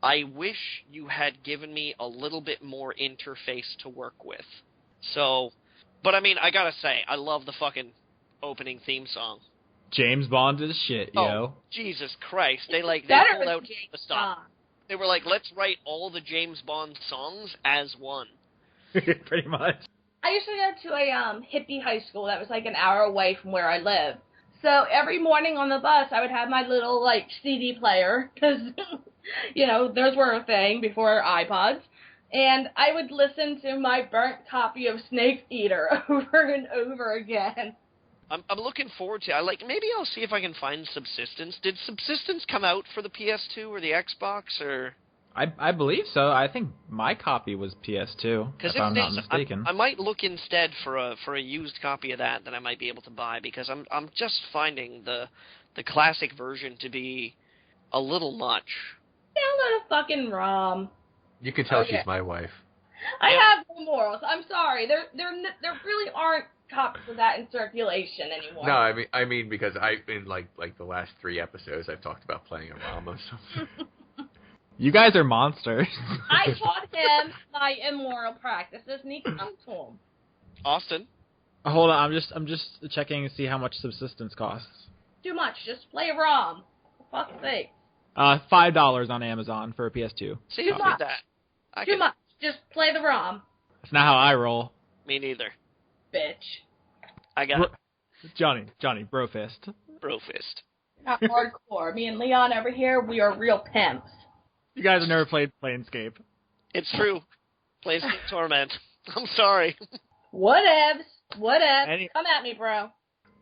I wish you had given me a little bit more interface to work with. So, but I mean, I gotta say, I love the fucking opening theme song. James Bond is shit, yo. Jesus Christ. They pulled out the stuff. They were let's write all the James Bond songs as one. Pretty much. I used to go to a hippie high school that was an hour away from where I live. So every morning on the bus, I would have my little, CD player, because, those were a thing before iPods. And I would listen to my burnt copy of Snake Eater over and over again. I'm looking forward to it. Maybe I'll see if I can find Subsistence. Did Subsistence come out for the PS2 or the Xbox, or...? I believe so. I think my copy was PS2, if I'm not mistaken. I might look instead for a used copy of that I might be able to buy, because I'm just finding the classic version to be a little much. Download a fucking ROM. You can tell she's my wife. I have no morals. I'm sorry. There really aren't copies of that in circulation anymore. No, I mean because in like the last 3 episodes I've talked about playing a ROM of something. You guys are monsters. I taught him my immoral practices, and he comes to him. Austin? Hold on, I'm just checking to see how much subsistence costs. Too much. Just play ROM. For fuck's sake. $5 on Amazon for a PS2. See, look at that. Too much. Just play the ROM. That's not how I roll. Me neither. Bitch. I got Johnny, brofist. Brofist. Not hardcore. Me and Leon over here, we are real pimps. You guys have never played Planescape. It's true. Planescape Torment. I'm sorry. Whatevs. Any- Come at me, bro.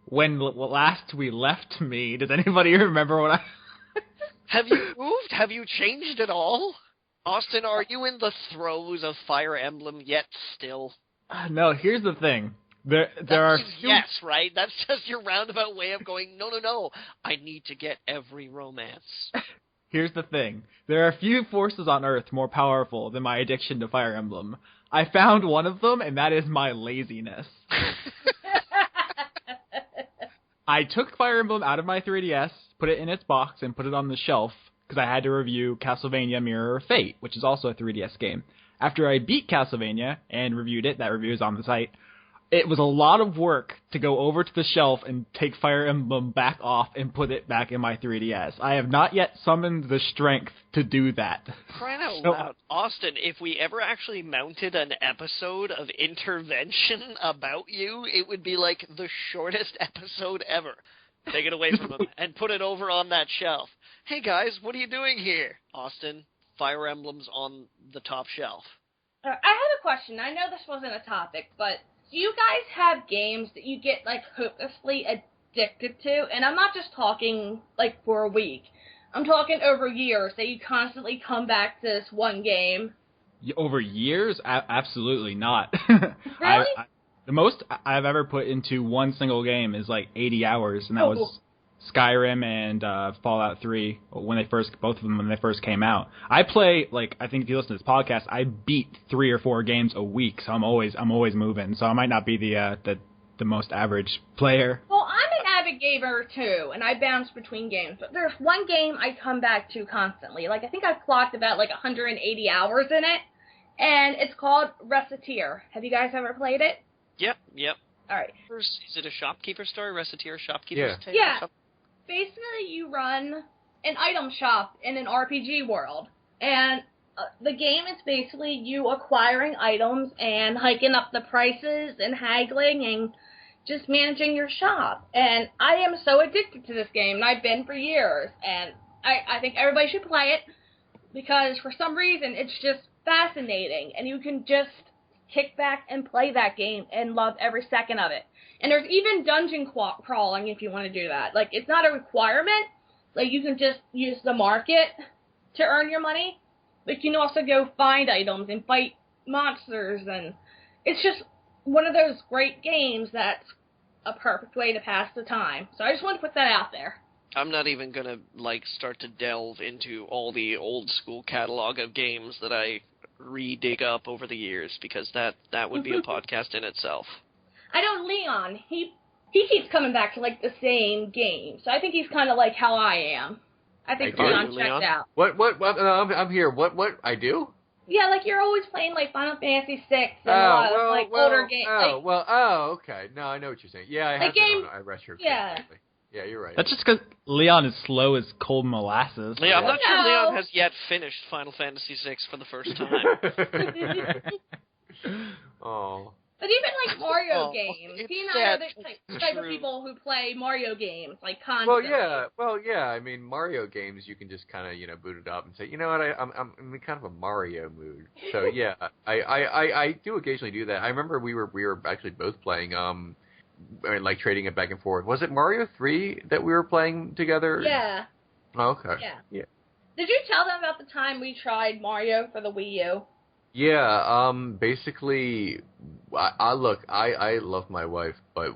When last we left me, does anybody remember what I... Have you moved? Have you changed at all? Austin, are you in the throes of Fire Emblem yet still? No, here's the thing. There are yes, right? That's just your roundabout way of going, no. I need to get every romance. Here's the thing. There are few forces on Earth more powerful than my addiction to Fire Emblem. I found one of them, and that is my laziness. I took Fire Emblem out of my 3DS, put it in its box, and put it on the shelf, because I had to review Castlevania Mirror of Fate, which is also a 3DS game. After I beat Castlevania and reviewed it, that review is on the site, it was a lot of work to go over to the shelf and take Fire Emblem back off and put it back in my 3DS. I have not yet summoned the strength to do that. Crying out loud. Austin, if we ever actually mounted an episode of Intervention about you, it would be like the shortest episode ever. Take it away from him and put it over on that shelf. Hey guys, what are you doing here? Austin, Fire Emblem's on the top shelf. I have a question. I know this wasn't a topic, but do you guys have games that you get, like, hopelessly addicted to? And I'm not just talking, like, for a week. I'm talking over years that you constantly come back to this one game. Over years? Absolutely not. Really? The most I've ever put into one single game is, like, 80 hours, and that was Skyrim and Fallout 3 both of them when they first came out. I play, like, I think if you listen to this podcast, I beat 3 or 4 games a week, so I'm always moving. So I might not be the most average player. Well, I'm an avid gamer too, and I bounce between games. But there's one game I come back to constantly. Like, I think I've clocked about like 180 hours in it, and it's called Reciteer. Have you guys ever played it? Yep. All right. Is it a shopkeeper story? Reciteer, shopkeeper's tale? Yeah. Basically, you run an item shop in an RPG world, and the game is basically you acquiring items and hiking up the prices and haggling and just managing your shop. And I am so addicted to this game, and I've been for years, and I think everybody should play it, because for some reason it's just fascinating, and you can just kick back and play that game and love every second of it. And there's even dungeon crawling if you want to do that. Like, it's not a requirement. Like, you can just use the market to earn your money. But you can also go find items and fight monsters. And it's just one of those great games that's a perfect way to pass the time. So I just want to put that out there. I'm not even going to, like, start to delve into all the old school catalog of games that I re-dig up over the years, because that would be a podcast in itself. I know Leon, he keeps coming back to, like, the same game. So I think he's kind of like how I am. I think Leon checked out. What? I'm here. What? I do? Yeah, like, you're always playing, like, Final Fantasy VI and a lot of, like, older games. Okay. No, I know what you're saying. Yeah, I have been on I rest your Yeah, you're right. That's just because Leon is slow as cold molasses. Yeah, I'm not sure Leon has yet finished Final Fantasy VI for the first time. Oh. But even, like, Mario games. He and I are the type of true. people who play Mario games, like, constantly. Well, yeah. I mean, Mario games, you can just kind of, boot it up and say, you know what, I'm in kind of a Mario mood. So yeah, I do occasionally do that. I remember we were actually both playing, like trading it back and forth. Was it Mario 3 that we were playing together? Yeah. Oh, okay. Yeah. Did you tell them about the time we tried Mario for the Wii U? Yeah, basically, I love my wife, but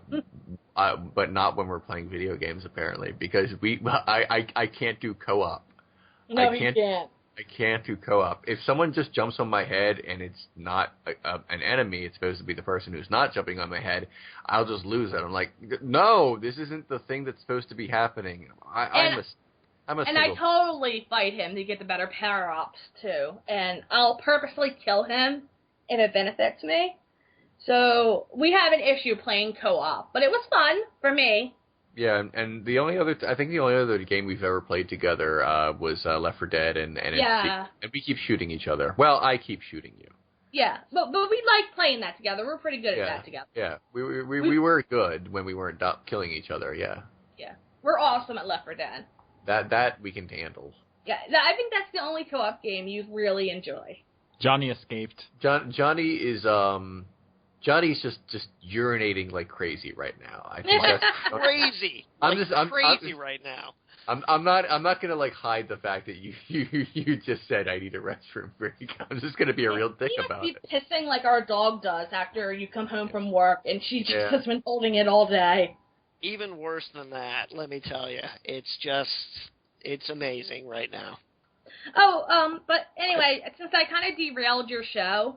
not when we're playing video games, apparently, because I can't do co-op. No, you can't. I can't do co-op. If someone just jumps on my head and it's not an enemy, it's supposed to be the person who's not jumping on my head, I'll just lose it. I'm like, no, this isn't the thing that's supposed to be happening. I'm a And I totally fight him to get the better power-ups, too. And I'll purposely kill him if it benefits me. So we have an issue playing co-op. But it was fun for me. Yeah, and the only other, I think the only other game we've ever played together was Left 4 Dead, and we keep shooting each other. Well, I keep shooting you. Yeah, but we like playing that together. We're pretty good at that together. Yeah, we were good when we weren't killing each other. Yeah. Yeah, we're awesome at Left 4 Dead. That we can handle. Yeah, I think that's the only co-op game you really enjoy. Johnny escaped. Johnny's just urinating like crazy right now. I think that's crazy. I'm crazy right now. I'm not gonna like hide the fact that you just said I need a restroom break. I'm just gonna be a real dick about it. Pissing like our dog does after you come home from work, and she just has been holding it all day. Even worse than that, let me tell you. It's amazing right now. Oh, but anyway, since I kind of derailed your show,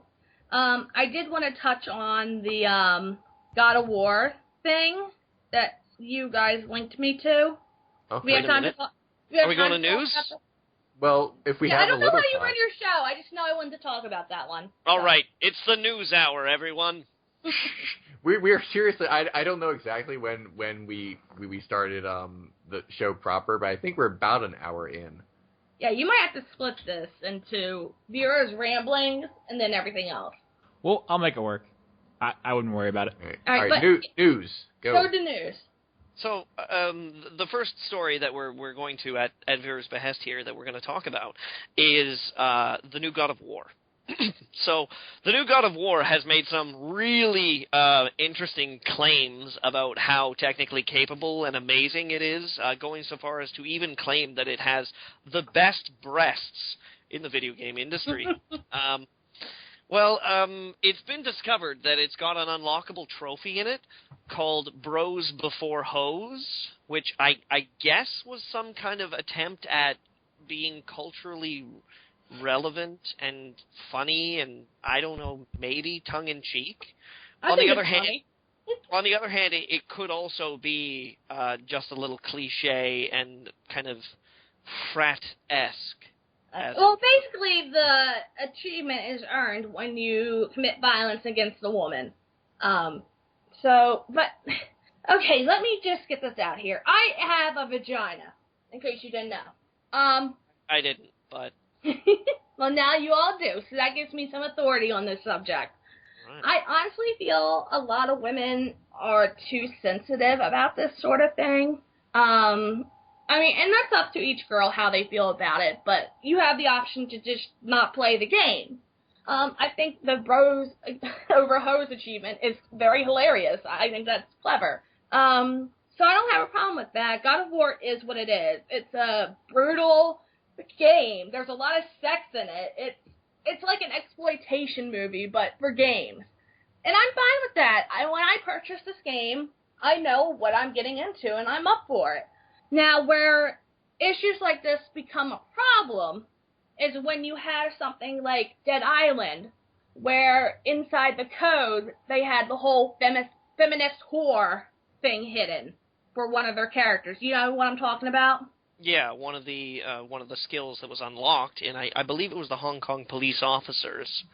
I did want to touch on the God of War thing that you guys linked me to. Oh, we have time to talk. Are we going to news? Well, if we have I don't a little know how you time. run your show. I just know I wanted to talk about that one. All right, it's the news hour, everyone. We're seriously. I don't know exactly when we started the show proper, but I think we're about an hour in. Yeah, you might have to split this into viewers' ramblings and then everything else. Well, I'll make it work. I wouldn't worry about it. All right, news. Go. Go to news. So, the first story that we're going to, at viewers' behest here, that we're going to talk about is the new God of War. So, the new God of War has made some really interesting claims about how technically capable and amazing it is, going so far as to even claim that it has the best breasts in the video game industry. It's been discovered that it's got an unlockable trophy in it called Bros Before Hoes, which I guess was some kind of attempt at being culturally relevant and funny and, I don't know, maybe tongue-in-cheek. On the other hand, it could also be just a little cliche and kind of frat-esque. Basically, the achievement is earned when you commit violence against a woman. Okay, let me just get this out here. I have a vagina, in case you didn't know. I didn't, but... Well, now you all do, so that gives me some authority on this subject. Right. I honestly feel a lot of women are too sensitive about this sort of thing. And that's up to each girl how they feel about it, but you have the option to just not play the game. I think the Bros Over Hose achievement is very hilarious. I think that's clever. So I don't have a problem with that. God of War is what it is. It's a brutal game. There's a lot of sex in it. It's like an exploitation movie, but for games. And I'm fine with that. When I purchase this game, I know what I'm getting into, and I'm up for it. Now, where issues like this become a problem is when you have something like Dead Island, where inside the code, they had the whole feminist whore thing hidden for one of their characters. You know what I'm talking about? Yeah, one of the skills that was unlocked, and I believe it was the Hong Kong police officers'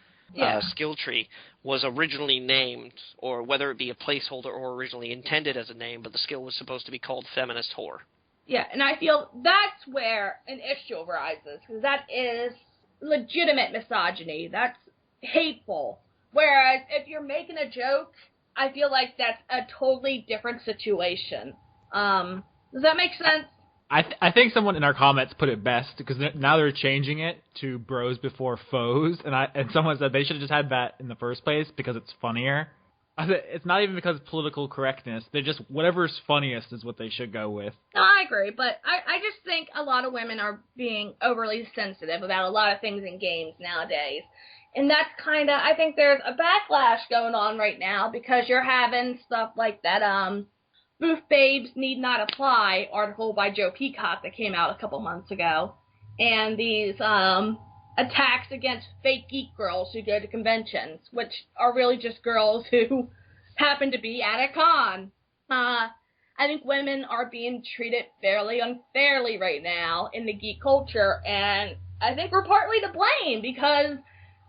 skill tree, was originally named, or whether it be a placeholder or originally intended as a name, but the skill was supposed to be called Feminist Whore. Yeah, and I feel that's where an issue arises, because that is legitimate misogyny. That's hateful. Whereas if you're making a joke, I feel like that's a totally different situation. Does that make sense? I think someone in our comments put it best, because now they're changing it to Bros Before Foes, and someone said they should have just had that in the first place because it's funnier. It's not even because of political correctness. They're just, whatever's funniest is what they should go with. No, I agree, but I just think a lot of women are being overly sensitive about a lot of things in games nowadays. And that's kind of, I think there's a backlash going on right now because you're having stuff like that, Booth Babes Need Not Apply article by Joe Peacock that came out a couple months ago. and these attacks against fake geek girls who go to conventions, which are really just girls who happen to be at a con. I think women are being treated fairly unfairly right now in the geek culture, and I think we're partly to blame because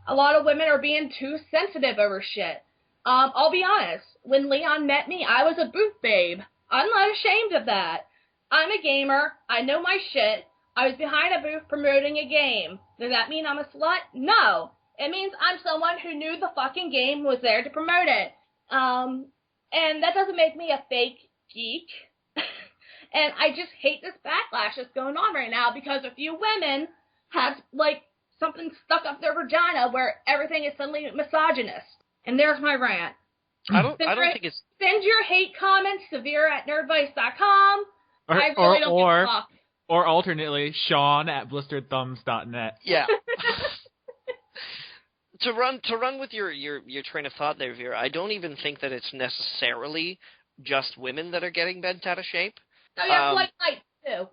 a lot of women are being too sensitive over shit. I'll be honest, when Leon met me, I was a booth babe. I'm not ashamed of that. I'm a gamer. I know my shit. I was behind a booth promoting a game. Does that mean I'm a slut? No. It means I'm someone who knew the fucking game was there to promote it. And that doesn't make me a fake geek. And I just hate this backlash that's going on right now because a few women have, like, something stuck up their vagina where everything is suddenly misogynist. And there's my rant. I don't think it's... Send your hate comments to Vera@nerdvice.com. I really don't give a fuck. Or alternately, Sean@blisteredthumbs.net. Yeah. To run with your train of thought there, Vera, I don't even think that it's necessarily just women that are getting bent out of shape. Oh, yeah, white knights, too.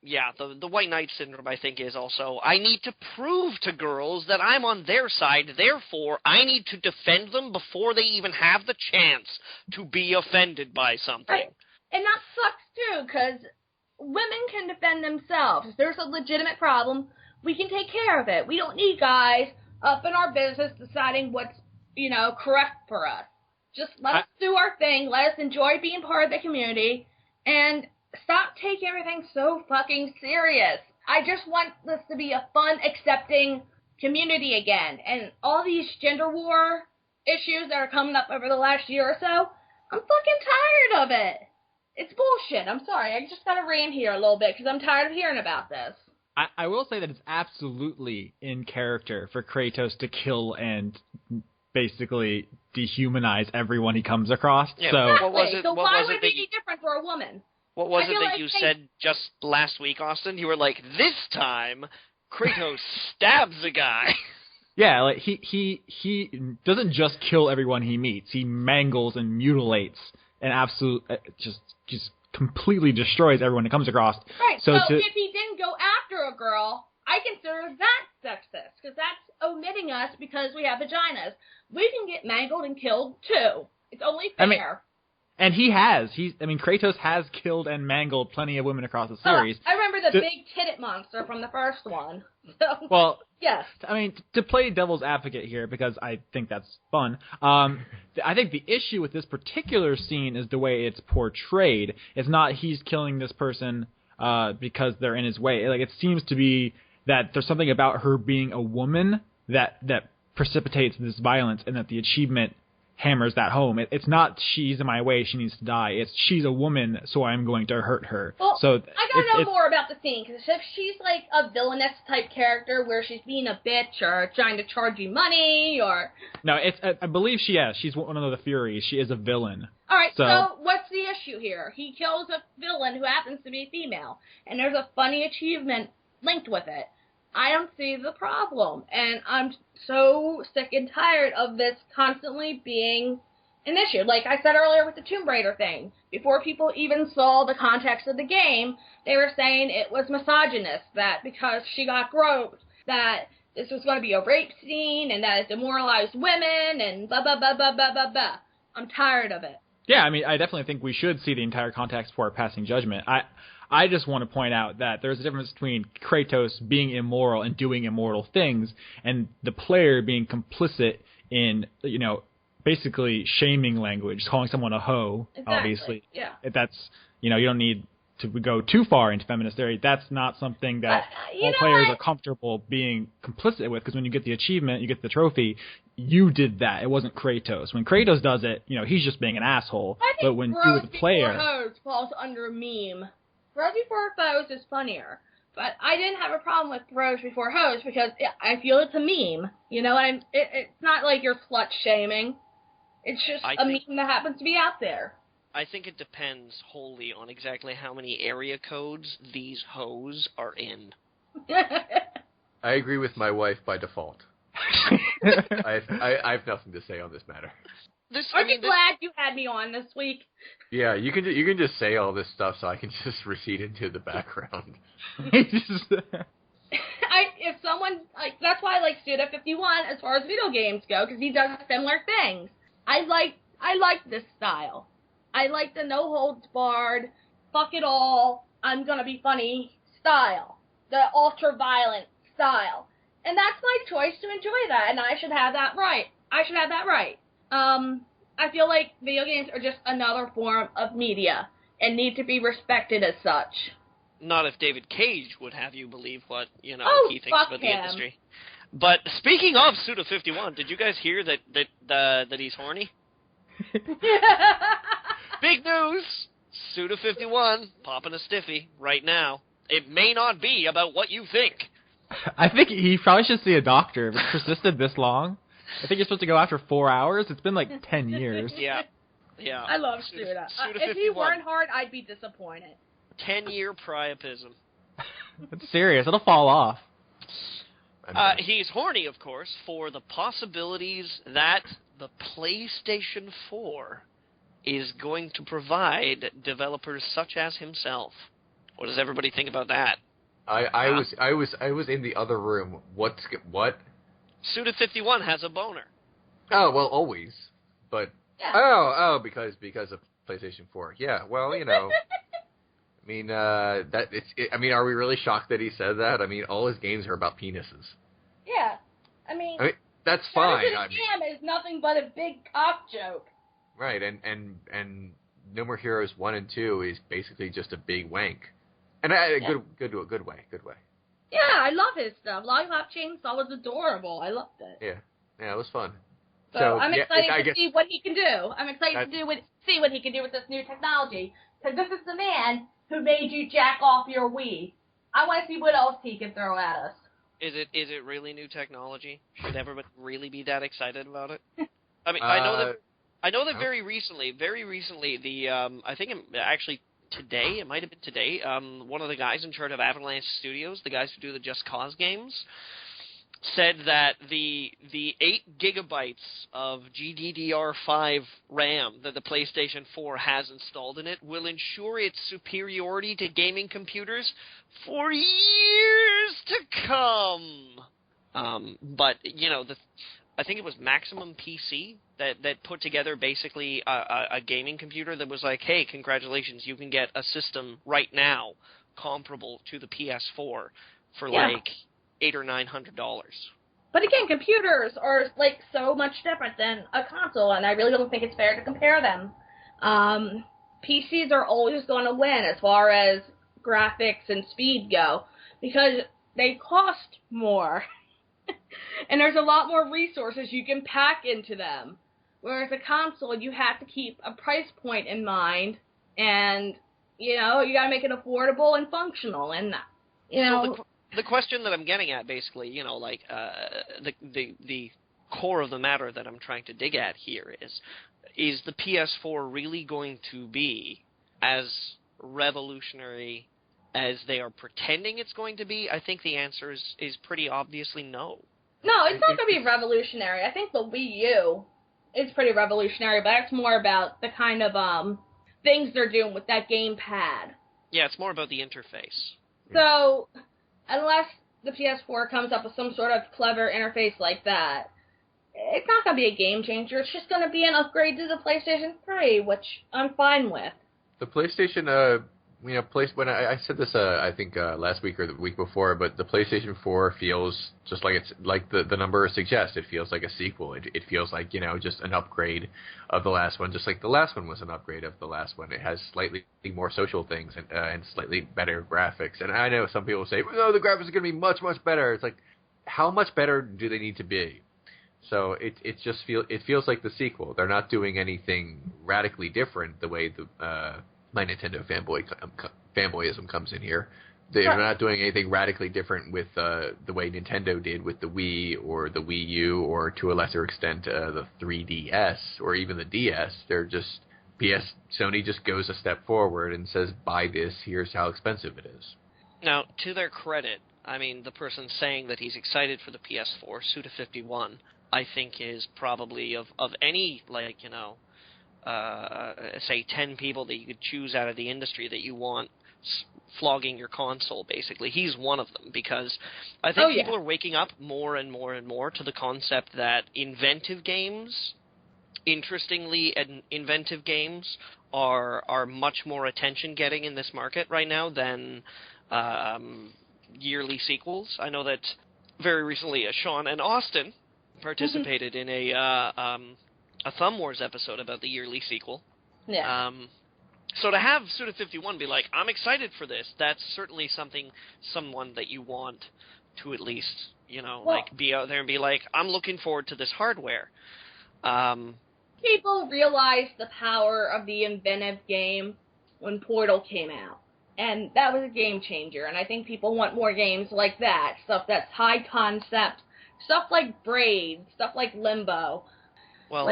Yeah, the white knight syndrome, I think, is also, I need to prove to girls that I'm on their side, therefore I need to defend them before they even have the chance to be offended by something. Right. And that sucks, too, because women can defend themselves. If there's a legitimate problem, we can take care of it. We don't need guys up in our business deciding what's, correct for us. Just let us do our thing, let us enjoy being part of the community, and stop taking everything so fucking serious. I just want this to be a fun, accepting community again. And all these gender war issues that are coming up over the last year or so, I'm fucking tired of it. It's bullshit. I'm sorry. I just gotta rant here a little bit because I'm tired of hearing about this. I will say that it's absolutely in character for Kratos to kill and basically dehumanize everyone he comes across. Yeah, so why would it be any different for a woman? What was it that you said just last week, Austin? You were like, this time, Kratos stabs a guy. Yeah, like he doesn't just kill everyone he meets. He mangles and mutilates and just completely destroys everyone he comes across. Right, so if he didn't go after a girl, I consider that sexist, because that's omitting us because we have vaginas. We can get mangled and killed, too. It's only fair. And Kratos has killed and mangled plenty of women across the series. I remember the big titted monster from the first one. So, well, yes. To play devil's advocate here, because I think that's fun, I think the issue with this particular scene is the way it's portrayed. It's not he's killing this person because they're in his way. Like, it seems to be that there's something about her being a woman that precipitates this violence, and that the achievement hammers that home. It's not she's in my way, she needs to die. It's she's a woman, so I'm going to hurt her. Well, so I gotta know more about the scene, because if she's like a villainous type character where she's being a bitch or trying to charge you money or... No, I believe she's one of the Furies. She is a villain. Alright, so what's the issue here? He kills a villain who happens to be female, and there's a funny achievement linked with it. I don't see the problem, and I'm so sick and tired of this constantly being an issue. Like I said earlier with the Tomb Raider thing, before people even saw the context of the game, they were saying it was misogynist, that because she got groped, that this was going to be a rape scene, and that it demoralized women, and blah, blah, blah, blah, blah, blah, blah. I'm tired of it. Yeah, I definitely think we should see the entire context before passing judgment. I just want to point out that there's a difference between Kratos being immoral and doing immoral things, and the player being complicit in, basically shaming language, calling someone a hoe, exactly. Obviously. Yeah. That's, you don't need to go too far into feminist theory. That's not something that all players are comfortable being complicit with, because when you get the achievement, you get the trophy, you did that. It wasn't Kratos. When Kratos does it, he's just being an asshole. I think but when you as a player... Bros falls under a meme. Bros Before Foes is funnier, but I didn't have a problem with Bros Before Hoes because I feel it's a meme. It's not like you're slut shaming. It's just a meme that happens to be out there. I think it depends wholly on exactly how many area codes these hoes are in. I agree with my wife by default. I have nothing to say on this matter. Aren't you glad you had me on this week? Yeah, you can just say all this stuff so I can just recede into the background. if someone, like, that's why I like Suda51 as far as video games go, because he does similar things. I like this style. I like the no holds barred, fuck it all, I'm gonna be funny style. The ultra violent style. And that's my choice to enjoy that, and I should have that right. I feel like video games are just another form of media and need to be respected as such. Not if David Cage would have you believe what, he thinks fuck about him. the industry. But speaking of Suda51, did you guys hear that he's horny? Big news! Suda51 popping a stiffy right now. It may not be about what you think. I think he probably should see a doctor if it's persisted this long. I think you're supposed to go after 4 hours. It's been like 10 years. Yeah. I love Suda. If he weren't hard, I'd be disappointed. 10-year priapism. It's serious. It'll fall off. He's horny, of course, for the possibilities that the PlayStation 4 is going to provide developers such as himself. What does everybody think about that? I was in the other room. What? Suda51 has a boner. Oh well, always. But Yeah. because of PlayStation 4. Yeah. Well, I mean, are we really shocked that he said that? I mean, all his games are about penises. Yeah. I mean that's fine. Jam is nothing but a big cock joke. Right, and No More Heroes 1 and 2 is basically just a big wank. And good way. Yeah, I love his stuff. Lollipop Chainsaw was adorable. I loved it. Yeah, it was fun. So I'm excited to see what he can do. I'm excited to see what he can do with this new technology. Because this is the man who made you jack off your Wii. I want to see what else he can throw at us. Is it really new technology? Should everybody really be that excited about it? I mean, I know that very recently, I think actually today, it might have been today, one of the guys in charge of Avalanche Studios, the guys who do the Just Cause games, said that the 8 gigabytes of GDDR5 RAM that the PlayStation 4 has installed in it will ensure its superiority to gaming computers for years to come. But, I think it was Maximum PC that put together basically a gaming computer that was like, hey, congratulations, you can get a system right now comparable to the PS4 for like $800 or $900. But again, computers are like so much different than a console, and I really don't think it's fair to compare them. PCs are always going to win as far as graphics and speed go because they cost more. And there's a lot more resources you can pack into them. Whereas a console, you have to keep a price point in mind, and, you gotta make it affordable and functional, and, So the question that I'm getting at, basically, the core of the matter that I'm trying to dig at here is the PS4 really going to be as revolutionary as they are pretending it's going to be? I think the answer is pretty obviously no. No, it's not going to be revolutionary. I think the Wii U is pretty revolutionary, but it's more about the kind of things they're doing with that gamepad. Yeah, it's more about the interface. So, unless the PS4 comes up with some sort of clever interface like that, it's not going to be a game changer. It's just going to be an upgrade to the PlayStation 3, which I'm fine with. The PlayStation, when I said this, I think last week or the week before, but the PlayStation 4 feels just like it's like the number suggests. It feels like a sequel. It feels like just an upgrade of the last one, just like the last one was an upgrade of the last one. It has slightly more social things and slightly better graphics. And I know some people say, no, the graphics are going to be much much better. It's like, how much better do they need to be? So it feels like the sequel. They're not doing anything radically different the way my Nintendo fanboyism comes in here. They're not doing anything radically different with the way Nintendo did with the Wii or the Wii U or to a lesser extent the 3DS or even the DS. They're just Sony just goes a step forward and says, buy this, here's how expensive it is. Now, to their credit, I mean, the person saying that he's excited for the PS4, Suda51, I think is probably of any, say 10 people that you could choose out of the industry that you want flogging your console, basically. He's one of them, because I think people are waking up more and more and more to the concept that inventive games, inventive games are much more attention-getting in this market right now than yearly sequels. I know that very recently Sean and Austin participated in a Thumb Wars episode about the yearly sequel. Yeah. So to have Suda51 be like, I'm excited for this, that's certainly someone that you want to at least, be out there and be like, I'm looking forward to this hardware. People realized the power of the inventive game when Portal came out. And that was a game changer. And I think people want more games like that. Stuff that's high concept. Stuff like Braid. Stuff like Limbo. Well,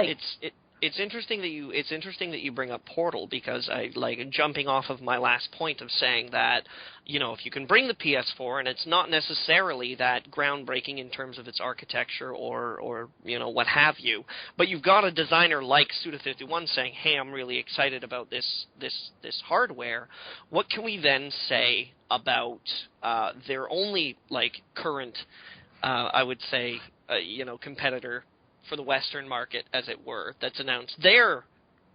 it's interesting that you bring up Portal, because I jumping off of my last point of saying that, if you can bring the PS4 and it's not necessarily that groundbreaking in terms of its architecture or what have you, but you've got a designer like Suda51 saying, hey, I'm really excited about this hardware, what can we then say about their only current I would say competitor for the Western market, as it were, that's announced their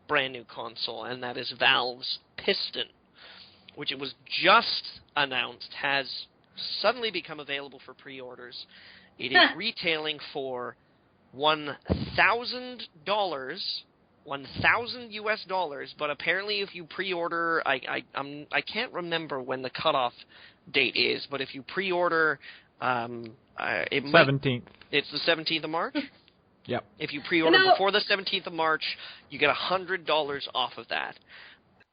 brand new console, and that is Valve's Piston, which it was just announced has suddenly become available for pre-orders. It is retailing for $1,000, $1,000 $1,000, but apparently if you pre-order, I can't remember when the cutoff date is, but if you pre-order, it 17th. It's the 17th of March. Yep. If you pre-order before the 17th of March, you get $100 off of that.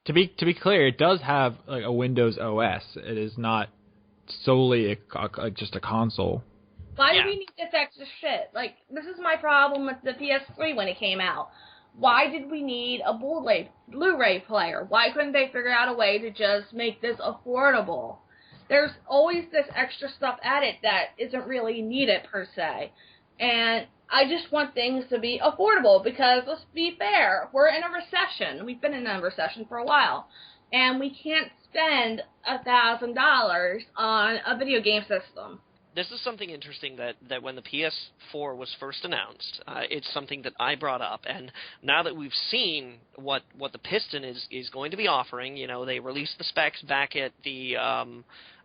To be clear, it does have a Windows OS. It is not solely just a console. Why do we need this extra shit? This is my problem with the PS3 when it came out. Why did we need a Blu-ray player? Why couldn't they figure out a way to just make this affordable? There's always this extra stuff added that isn't really needed per se. And I just want things to be affordable because, let's be fair, we're in a recession. We've been in a recession for a while. And we can't spend $1,000 on a video game system. This is something interesting that when the PS4 was first announced, it's something that I brought up. And now that we've seen what the Piston is going to be offering, they released the specs back at the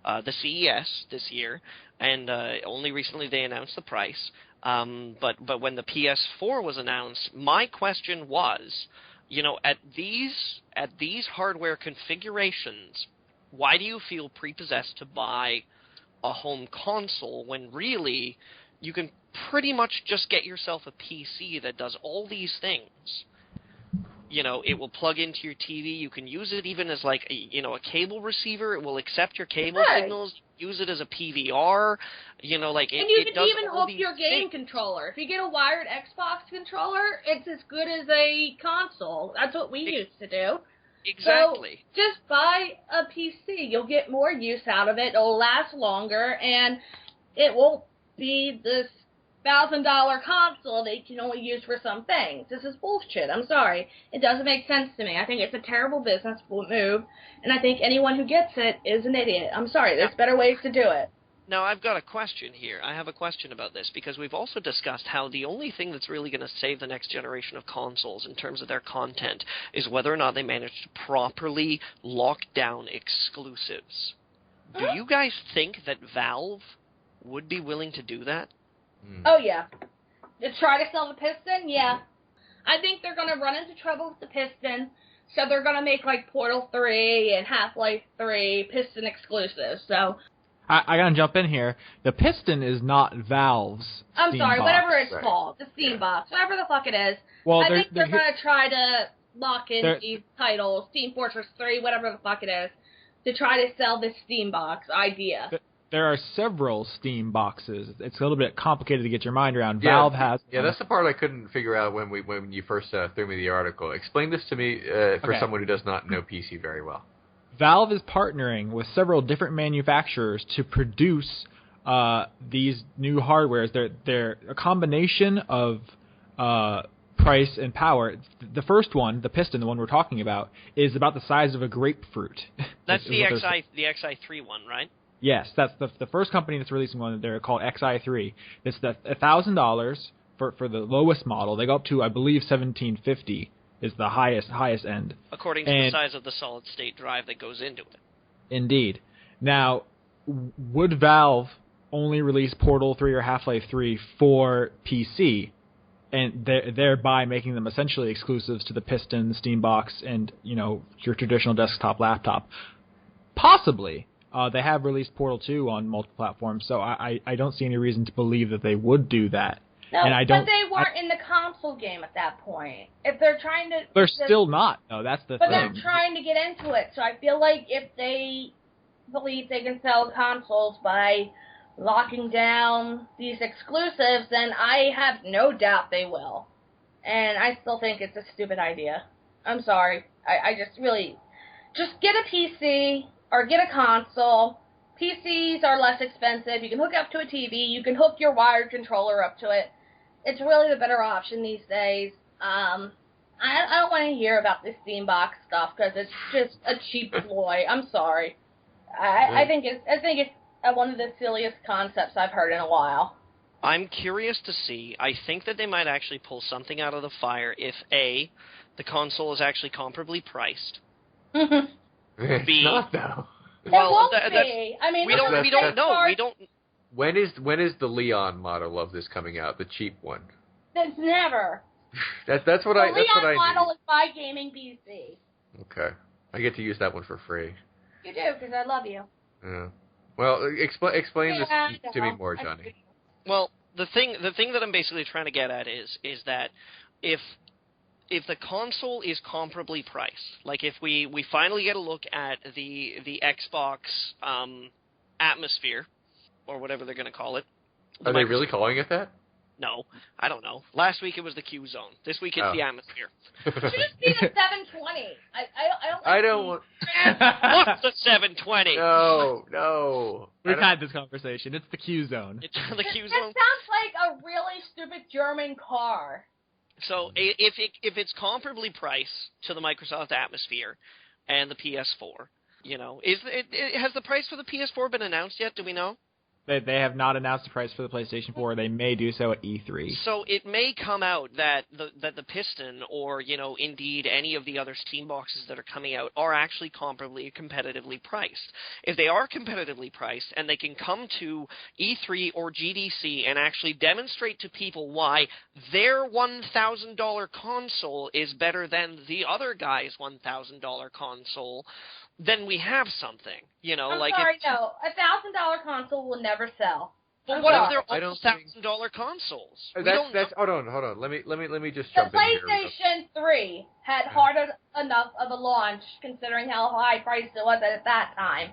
CES this year, and only recently they announced the price. But when the PS4 was announced, my question was, at these hardware configurations, why do you feel prepossessed to buy a home console when really you can pretty much just get yourself a PC that does all these things? It will plug into your TV. You can use it even as a cable receiver. It will accept your cable signals. Use it as a PVR. And you can even hook your game controller. If you get a wired Xbox controller, it's as good as a console. That's what we used to do. Exactly. So just buy a PC. You'll get more use out of it. It'll last longer, and it won't be this $1,000 console that you can only use for some things. This is bullshit. I'm sorry. It doesn't make sense to me. I think it's a terrible business move, and I think anyone who gets it is an idiot. I'm sorry. There's better ways to do it. Now, I've got a question here. I have a question about this, because we've also discussed how the only thing that's really going to save the next generation of consoles in terms of their content is whether or not they manage to properly lock down exclusives. Do you guys think that Valve would be willing to do that? Oh, yeah. To try to sell the Piston? Yeah. I think they're going to run into trouble with the Piston, so they're going to make, Portal 3 and Half-Life 3 Piston exclusives, so... I gotta jump in here. The Piston is not Valve's Steam box. Whatever it's called. The Steam box. Whatever the fuck it is. Well, I think they're going to try to lock in these titles, Team Fortress 3, whatever the fuck it is, to try to sell this Steam box idea. There are several Steam boxes. It's a little bit complicated to get your mind around. Valve has... Yeah, that's the part I couldn't figure out when you first threw me the article. Explain this to me for someone who does not know PC very well. Valve is partnering with several different manufacturers to produce these new hardwares. They're a combination of price and power. The first one, the piston, the one we're talking about, is about the size of a grapefruit. That's the XI3 one, right? Yes, that's the first company that's releasing one. They're called XI3. It's the $1,000 for the lowest model. They go up to, I believe, $1,750 is the highest end. According to the size of the solid state drive that goes into it. Indeed. Now, would Valve only release Portal 3 or Half-Life 3 for PC, and thereby making them essentially exclusives to the Piston, Steambox, and your traditional desktop laptop? Possibly. They have released Portal 2 on multiple platforms, so I don't see any reason to believe that they would do that. No, but they weren't in the console game at that point. If they're trying to... They're still not, though. That's the thing. But they're trying to get into it, so I feel like if they believe they can sell consoles by locking down these exclusives, then I have no doubt they will. And I still think it's a stupid idea. I'm sorry. I just really... Just get a PC or get a console. PCs are less expensive. You can hook up to a TV. You can hook your wired controller up to it. It's really the better option these days. I don't want to hear about this Steambox stuff because it's just a cheap ploy. I'm sorry. I think it's one of the silliest concepts I've heard in a while. I'm curious to see. I think that they might actually pull something out of the fire if A, the console is actually comparably priced. It's B, not though. Well, it won't be. I mean, we don't know. We don't. When is the Leon model of this coming out? The cheap one. That's never. That's what the I. That's what I Leon model need. is my gaming PC. Okay, I get to use that one for free. You do because I love you. Yeah. Well, explain this to me more, I Johnny. Well, the thing that I'm basically trying to get at is that if the console is comparably priced, like if we finally get a look at the Xbox Atmosphere, or whatever they're going to call it. Are they really calling it that? No, I don't know. Last week it was the Q Zone. This week it's the Atmosphere. It should just be the 720. I don't want... What's the 720? No. We've had this conversation. It's the Q Zone. It's the Q That Zone. sounds like a really stupid German car. So if it's comparably priced to the Microsoft Atmosphere and the PS4, has the price for the PS4 been announced yet? Do we know? They have not announced the price for the PlayStation 4. They may do so at E3. So it may come out that the Piston or, indeed any of the other Steam boxes that are coming out are actually comparably competitively priced. If they are competitively priced and they can come to E3 or GDC and actually demonstrate to people why their $1,000 console is better than the other guy's $1,000 console, then we have something, I'm sorry, no. $1,000 console will never sell. But what if they're almost $1,000 consoles? That's hold on. Let me just the jump in here. PlayStation 3 had hard enough of a launch, considering how high priced it was at that time.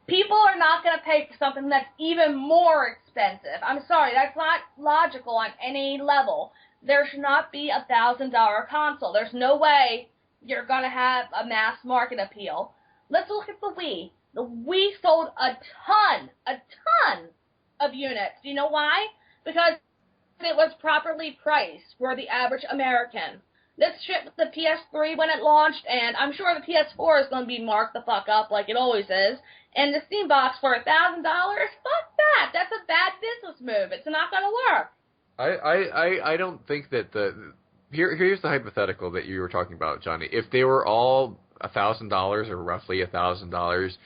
People are not going to pay for something that's even more expensive. I'm sorry, that's not logical on any level. There should not be a $1,000 console. There's no way you're going to have a mass market appeal. Let's look at the Wii. The Wii sold a ton of units. Do you know why? Because it was properly priced for the average American. Let's ship the PS3 when it launched, and I'm sure the PS4 is going to be marked the fuck up like it always is. And the Steam box for $1,000? Fuck that. That's a bad business move. It's not going to work. I don't think that here's the hypothetical that you were talking about, Johnny. If they were all $1,000 or roughly $1,000,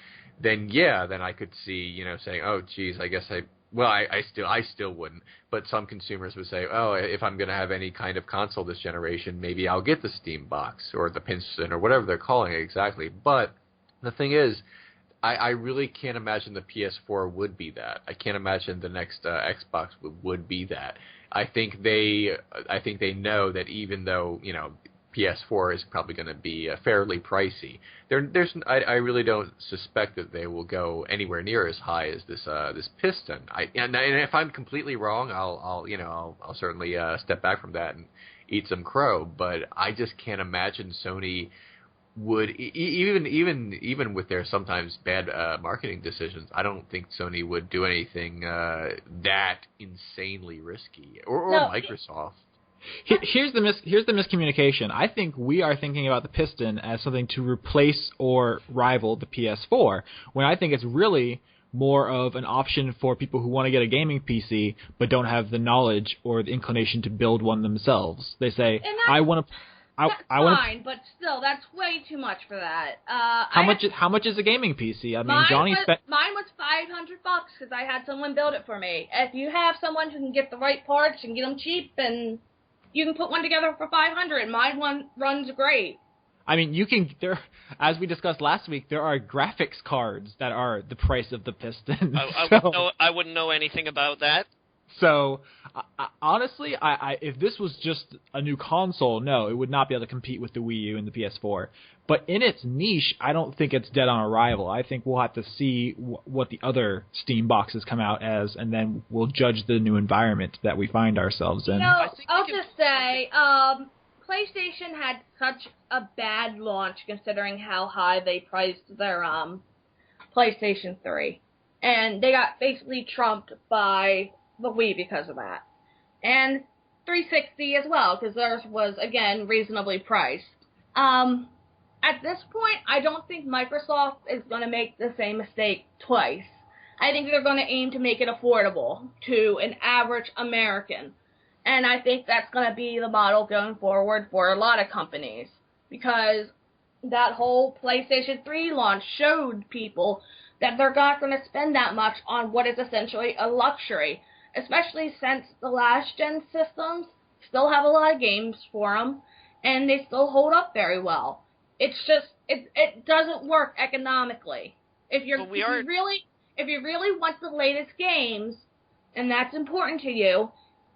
then I could see, saying, oh, geez, I guess I still wouldn't. But some consumers would say, oh, if I'm going to have any kind of console this generation, maybe I'll get the Steam box or the Piston or whatever they're calling it exactly. But the thing is, I really can't imagine the PS4 would be that. I can't imagine the next Xbox would be that. I think they know that even though, PS4 is probably going to be fairly pricey. I really don't suspect that they will go anywhere near as high as this Piston. And if I'm completely wrong, I'll certainly step back from that and eat some crow. But I just can't imagine Sony would even with their sometimes bad marketing decisions. I don't think Sony would do anything that insanely risky, or Microsoft. Here's the miscommunication. I think we are thinking about the Piston as something to replace or rival the PS4, when I think it's really more of an option for people who want to get a gaming PC but don't have the knowledge or the inclination to build one themselves. They say, I want to... That's fine, but still, that's way too much for that. How much is a gaming PC? I mean, mine was $500 because I had someone build it for me. If you have someone who can get the right parts and get them cheap, and you can put one together for $500. Mine one runs great. I mean, you can. As we discussed last week, there are graphics cards that are the price of the Piston. I wouldn't know anything about that. So, honestly, if this was just a new console, no, it would not be able to compete with the Wii U and the PS4. But in its niche, I don't think it's dead on arrival. I think we'll have to see what the other Steam boxes come out as, and then we'll judge the new environment that we find ourselves in. I'll just say, PlayStation had such a bad launch considering how high they priced their PlayStation 3. And they got basically trumped by the Wii because of that. And 360 as well, because theirs was, again, reasonably priced. At this point, I don't think Microsoft is going to make the same mistake twice. I think they're going to aim to make it affordable to an average American. And I think that's going to be the model going forward for a lot of companies. Because that whole PlayStation 3 launch showed people that they're not going to spend that much on what is essentially a luxury. Especially since the last-gen systems still have a lot of games for them, and they still hold up very well. It's just, it doesn't work economically. If you really want the latest games, and that's important to you,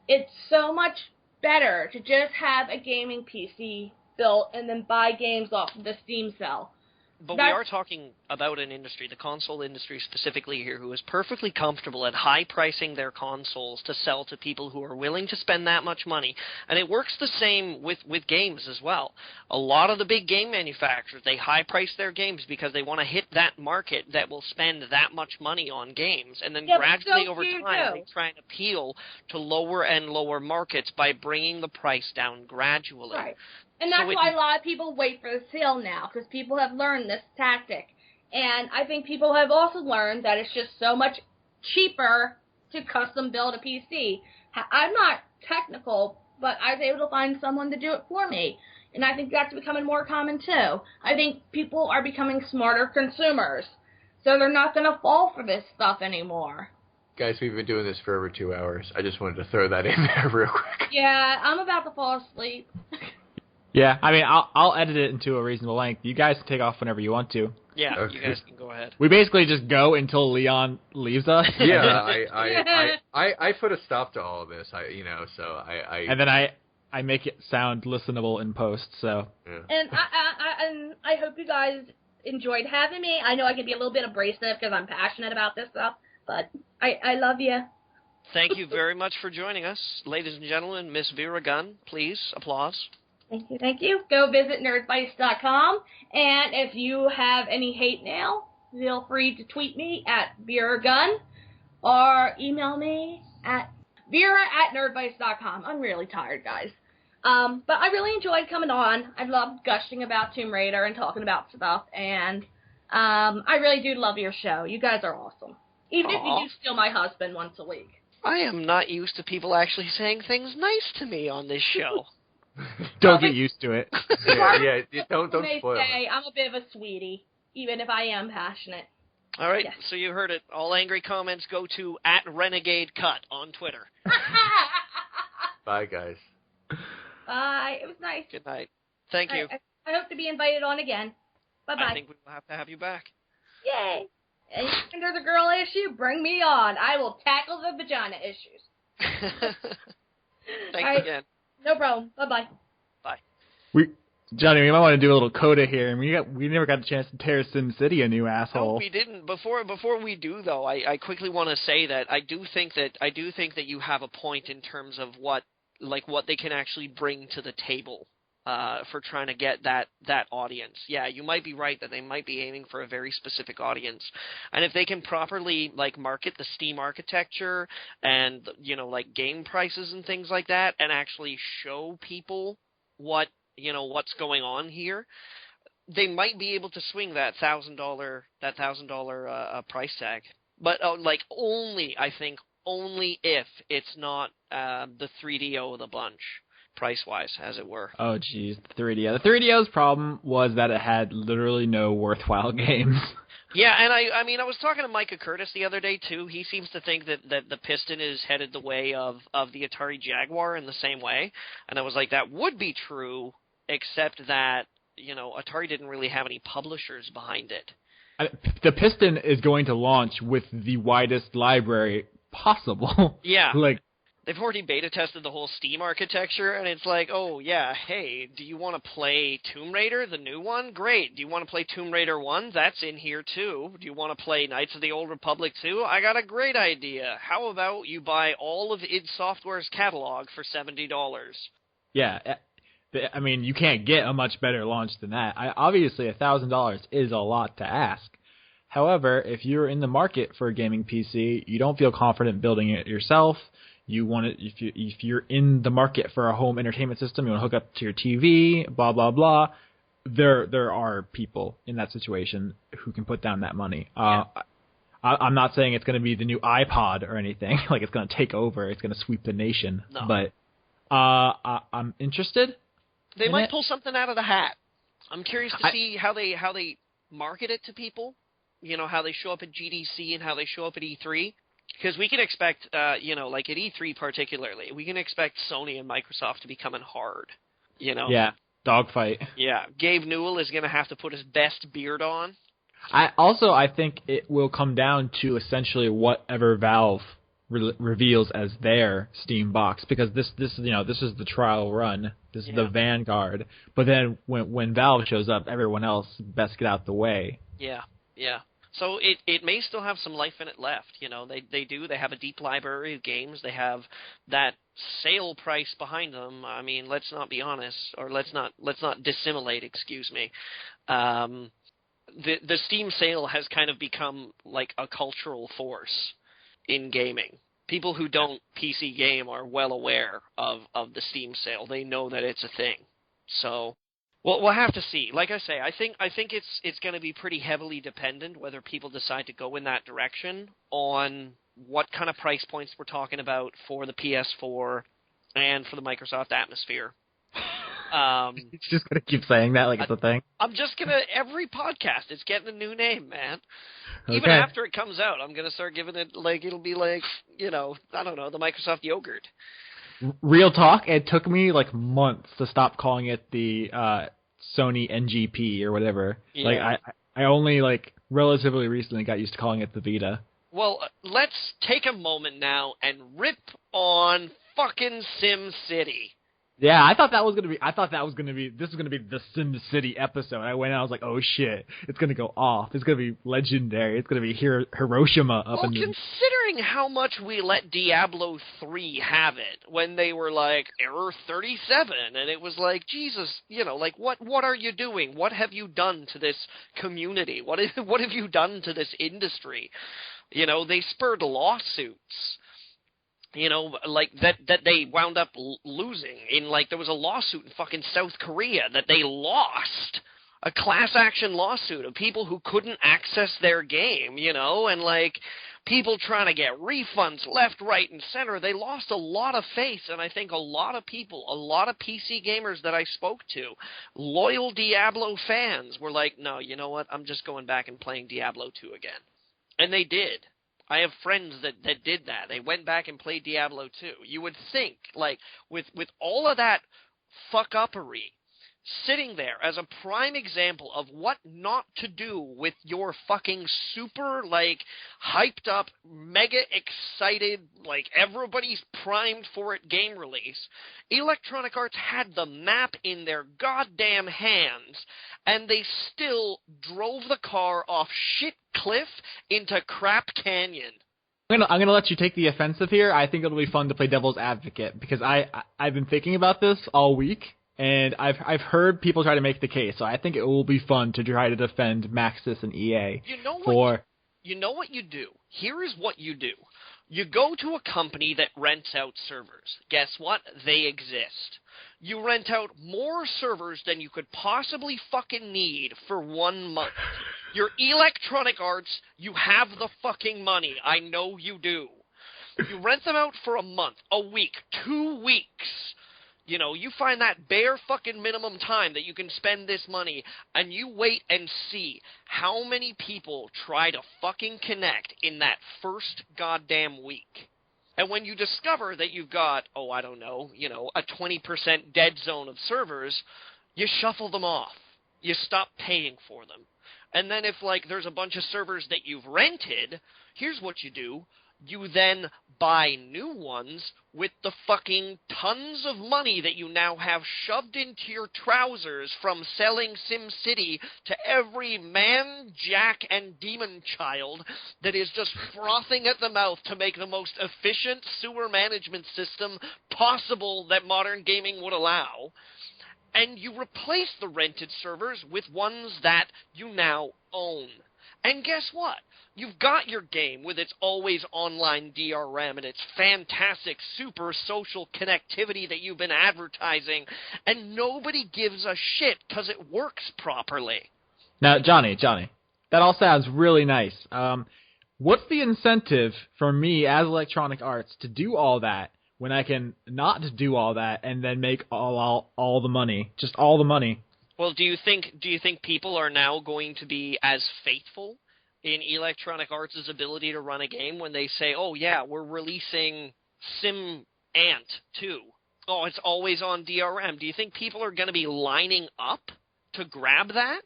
it's so much better to just have a gaming PC built and then buy games off of the Steam sale. But we are talking about an industry, the console industry specifically here, who is perfectly comfortable at high pricing their consoles to sell to people who are willing to spend that much money. And it works the same with games as well. A lot of the big game manufacturers, they high price their games because they want to hit that market that will spend that much money on games. And then gradually over time, they try and appeal to lower and lower markets by bringing the price down gradually. Right. And that's why a lot of people wait for the sale now, because people have learned this tactic. And I think people have also learned that it's just so much cheaper to custom build a PC. I'm not technical, but I was able to find someone to do it for me. And I think that's becoming more common, too. I think people are becoming smarter consumers, so they're not going to fall for this stuff anymore. Guys, we've been doing this for over 2 hours. I just wanted to throw that in there real quick. Yeah, I'm about to fall asleep. Yeah, I mean, I'll edit it into a reasonable length. You guys can take off whenever you want to. Yeah, okay. You guys can go ahead. We basically just go until Leon leaves us. Yeah, I put a stop to all of this. And then I make it sound listenable in post. So. Yeah. And I hope you guys enjoyed having me. I know I can be a little bit abrasive because I'm passionate about this stuff, but I love you. Thank you very much for joining us, ladies and gentlemen. Miss Vera Gunn, please applause. Thank you. Go visit nerdvice.com, and if you have any hate mail, feel free to tweet me at VeraGunn or email me at Vera@nerdvice.com. I'm really tired, guys. But I really enjoyed coming on. I loved gushing about Tomb Raider and talking about stuff, and I really do love your show. You guys are awesome. Even if you do steal my husband once a week. I am not used to people actually saying things nice to me on this show. Don't get used to it. Don't spoil it. I'm a bit of a sweetie, even if I am passionate. All right, So you heard it. All angry comments go to @RenegadeCut on Twitter. Bye, guys. Bye. It was nice. Good night. Thank you. I hope to be invited on again. Bye-bye. I think we will have to have you back. Yay. And there's a girl issue, bring me on. I will tackle the vagina issues. Thanks again. No problem. Bye-bye. Bye. Johnny, we might want to do a little coda here, and we never got the chance to tear Sin City a new asshole. No, we didn't. Before we do though, I quickly want to say that I do think that you have a point in terms of what they can actually bring to the table for trying to get that audience. Yeah, you might be right that they might be aiming for a very specific audience. And if they can properly like market the Steam architecture and like game prices and things like that, and actually show people what's going on here, they might be able to swing that $1,000 price tag. But only if it's not the 3DO of the bunch, price-wise, as it were. Oh, geez, the 3DO. The 3DO's problem was that it had literally no worthwhile games. Yeah, and I mean, I was talking to Micah Curtis the other day, too. He seems to think that the Piston is headed the way of the Atari Jaguar in the same way. And I was like, that would be true, except that, Atari didn't really have any publishers behind it. The Piston is going to launch with the widest library possible. Yeah. They've already beta tested the whole Steam architecture, and it's like, oh, yeah, hey, do you want to play Tomb Raider, the new one? Great. Do you want to play Tomb Raider 1? That's in here, too. Do you want to play Knights of the Old Republic 2? I got a great idea. How about you buy all of id Software's catalog for $70? Yeah. I mean, you can't get a much better launch than that. Obviously, $1,000 is a lot to ask. However, if you're in the market for a gaming PC, you don't feel confident building it yourself. You want it if you're in the market for a home entertainment system, you want to hook up to your TV, blah blah blah. There are people in that situation who can put down that money. Yeah. I'm not saying it's going to be the new iPod or anything, like it's going to take over, it's going to sweep the nation. No. But I'm interested. They might pull something out of the hat. I'm curious to see how they market it to people. How they show up at GDC and how they show up at E3. Because we can expect, like at E3 particularly, we can expect Sony and Microsoft to be coming hard, Yeah, dogfight. Yeah, Gabe Newell is going to have to put his best beard on. I think it will come down to essentially whatever Valve reveals as their Steam box, because this is the trial run. This is the vanguard. But then when Valve shows up, everyone else best get out the way. Yeah. So it may still have some life in it left. They have a deep library of games. They have that sale price behind them. I mean, let's not be honest, or let's not dissimulate. Excuse me. The Steam sale has kind of become like a cultural force in gaming. People who don't PC game are well aware of the Steam sale. They know that it's a thing. So. Well, we'll have to see. Like I say, I think it's going to be pretty heavily dependent whether people decide to go in that direction on what kind of price points we're talking about for the PS4 and for the Microsoft Atmosphere. It's just going to keep saying that like it's a thing? I'm just going to – every podcast, it's getting a new name, man. Okay. Even after it comes out, I'm going to start giving it like – it'll be like, I don't know, the Microsoft Yogurt. Real talk, it took me like months to stop calling it the Sony NGP or whatever. Yeah. Like I only like relatively recently got used to calling it the Vita. Well, let's take a moment now and rip on fucking Sim City. Yeah, I thought that was gonna be. This is gonna be the Sim City episode. I went out, I was like, oh shit, it's gonna go off. It's gonna be legendary. It's gonna be Hiroshima up in the. Considering how much we let Diablo 3 have it when they were like error 37, and it was like, Jesus, what are you doing? What have you done to this community? What have you done to this industry? They spurred lawsuits. Like that they wound up losing in, like, there was a lawsuit in fucking South Korea that they lost. A class action lawsuit of people who couldn't access their game, and like people trying to get refunds left, right, and center. They lost a lot of faith, and I think a lot of people, a lot of PC gamers that I spoke to, loyal Diablo fans, were like, no, you know what, I'm just going back and playing Diablo 2 again. And they did. I have friends that did that. They went back and played Diablo 2. You would think, like, with all of that fuck-uppery sitting there as a prime example of what not to do with your fucking super, like, hyped up, mega excited, like, everybody's primed for it game release, Electronic Arts had the map in their goddamn hands, and they still drove the car off shit cliff into crap canyon. I'm gonna let you take the offensive here. I think it'll be fun to play devil's advocate, because I've been thinking about this all week. And I've heard people try to make the case, so I think it will be fun to try to defend Maxis and EA You know what you do? Here is what you do. You go to a company that rents out servers. Guess what? They exist. You rent out more servers than you could possibly fucking need for 1 month. You're Electronic Arts. You have the fucking money. I know you do. You rent them out for a month, a week, 2 weeks. You know, you find that bare fucking minimum time that you can spend this money, and you wait and see how many people try to fucking connect in that first goddamn week. And when you discover that you've got, I don't know, a 20% dead zone of servers, you shuffle them off. You stop paying for them. And then if, there's a bunch of servers that you've rented, here's what you do. You then buy new ones with the fucking tons of money that you now have shoved into your trousers from selling SimCity to every man, jack, and demon child that is just frothing at the mouth to make the most efficient sewer management system possible that modern gaming would allow. And you replace the rented servers with ones that you now own. And guess what? You've got your game with its always online DRM and its fantastic super social connectivity that you've been advertising, and nobody gives a shit because it works properly. Now, Johnny, that all sounds really nice. What's the incentive for me as Electronic Arts to do all that when I can not do all that and then make all the money, just all the money? Well, do you think people are now going to be as faithful in Electronic Arts' ability to run a game when they say, oh yeah, we're releasing Sim Ant 2. Oh, it's always on DRM. Do you think people are going to be lining up to grab that?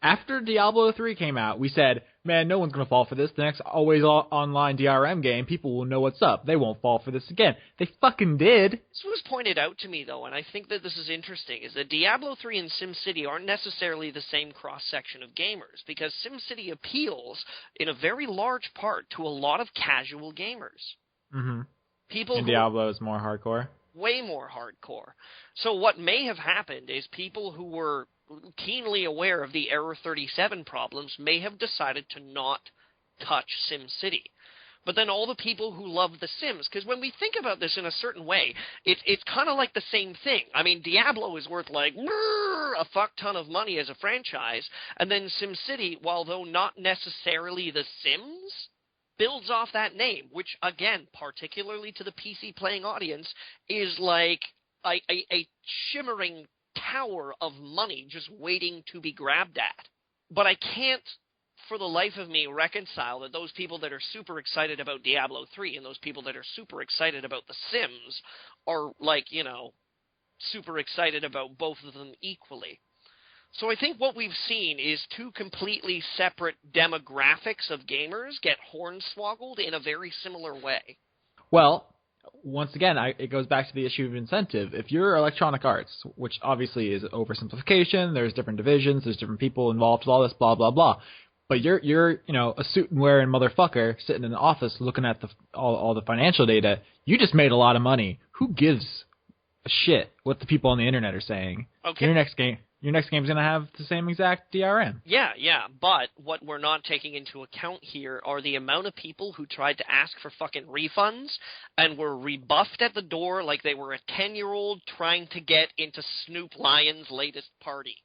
After Diablo 3 came out, we said, man, no one's going to fall for this. The next always online DRM game, people will know what's up. They won't fall for this again. They fucking did. This was pointed out to me, though, and I think that this is interesting, is that Diablo 3 and SimCity aren't necessarily the same cross-section of gamers, because SimCity appeals, in a very large part, to a lot of casual gamers. Mm-hmm. People and Diablo is more hardcore? Way more hardcore. So what may have happened is people who were keenly aware of the Error 37 problems may have decided to not touch SimCity. But then all the people who love The Sims, because when we think about this in a certain way, it's kind of like the same thing. I mean, Diablo is worth a fuck ton of money as a franchise, and then SimCity, while though not necessarily The Sims, builds off that name, which, again, particularly to the PC-playing audience, is like a shimmering tower of money just waiting to be grabbed at. But I can't, for the life of me, reconcile that those people that are super excited about Diablo 3 and those people that are super excited about The Sims are, super excited about both of them equally. So I think what we've seen is two completely separate demographics of gamers get hornswoggled in a very similar way. Well, once again, it goes back to the issue of incentive. If you're Electronic Arts, which obviously is oversimplification, there's different divisions, there's different people involved with all this, blah, blah, blah. But you're a suit and wearing motherfucker sitting in the office looking at all the financial data. You just made a lot of money. Who gives a shit what the people on the internet are saying? Okay. Your next game's going to have the same exact DRM. Yeah, but what we're not taking into account here are the amount of people who tried to ask for fucking refunds and were rebuffed at the door like they were a 10-year-old trying to get into Snoop Lionn's latest party.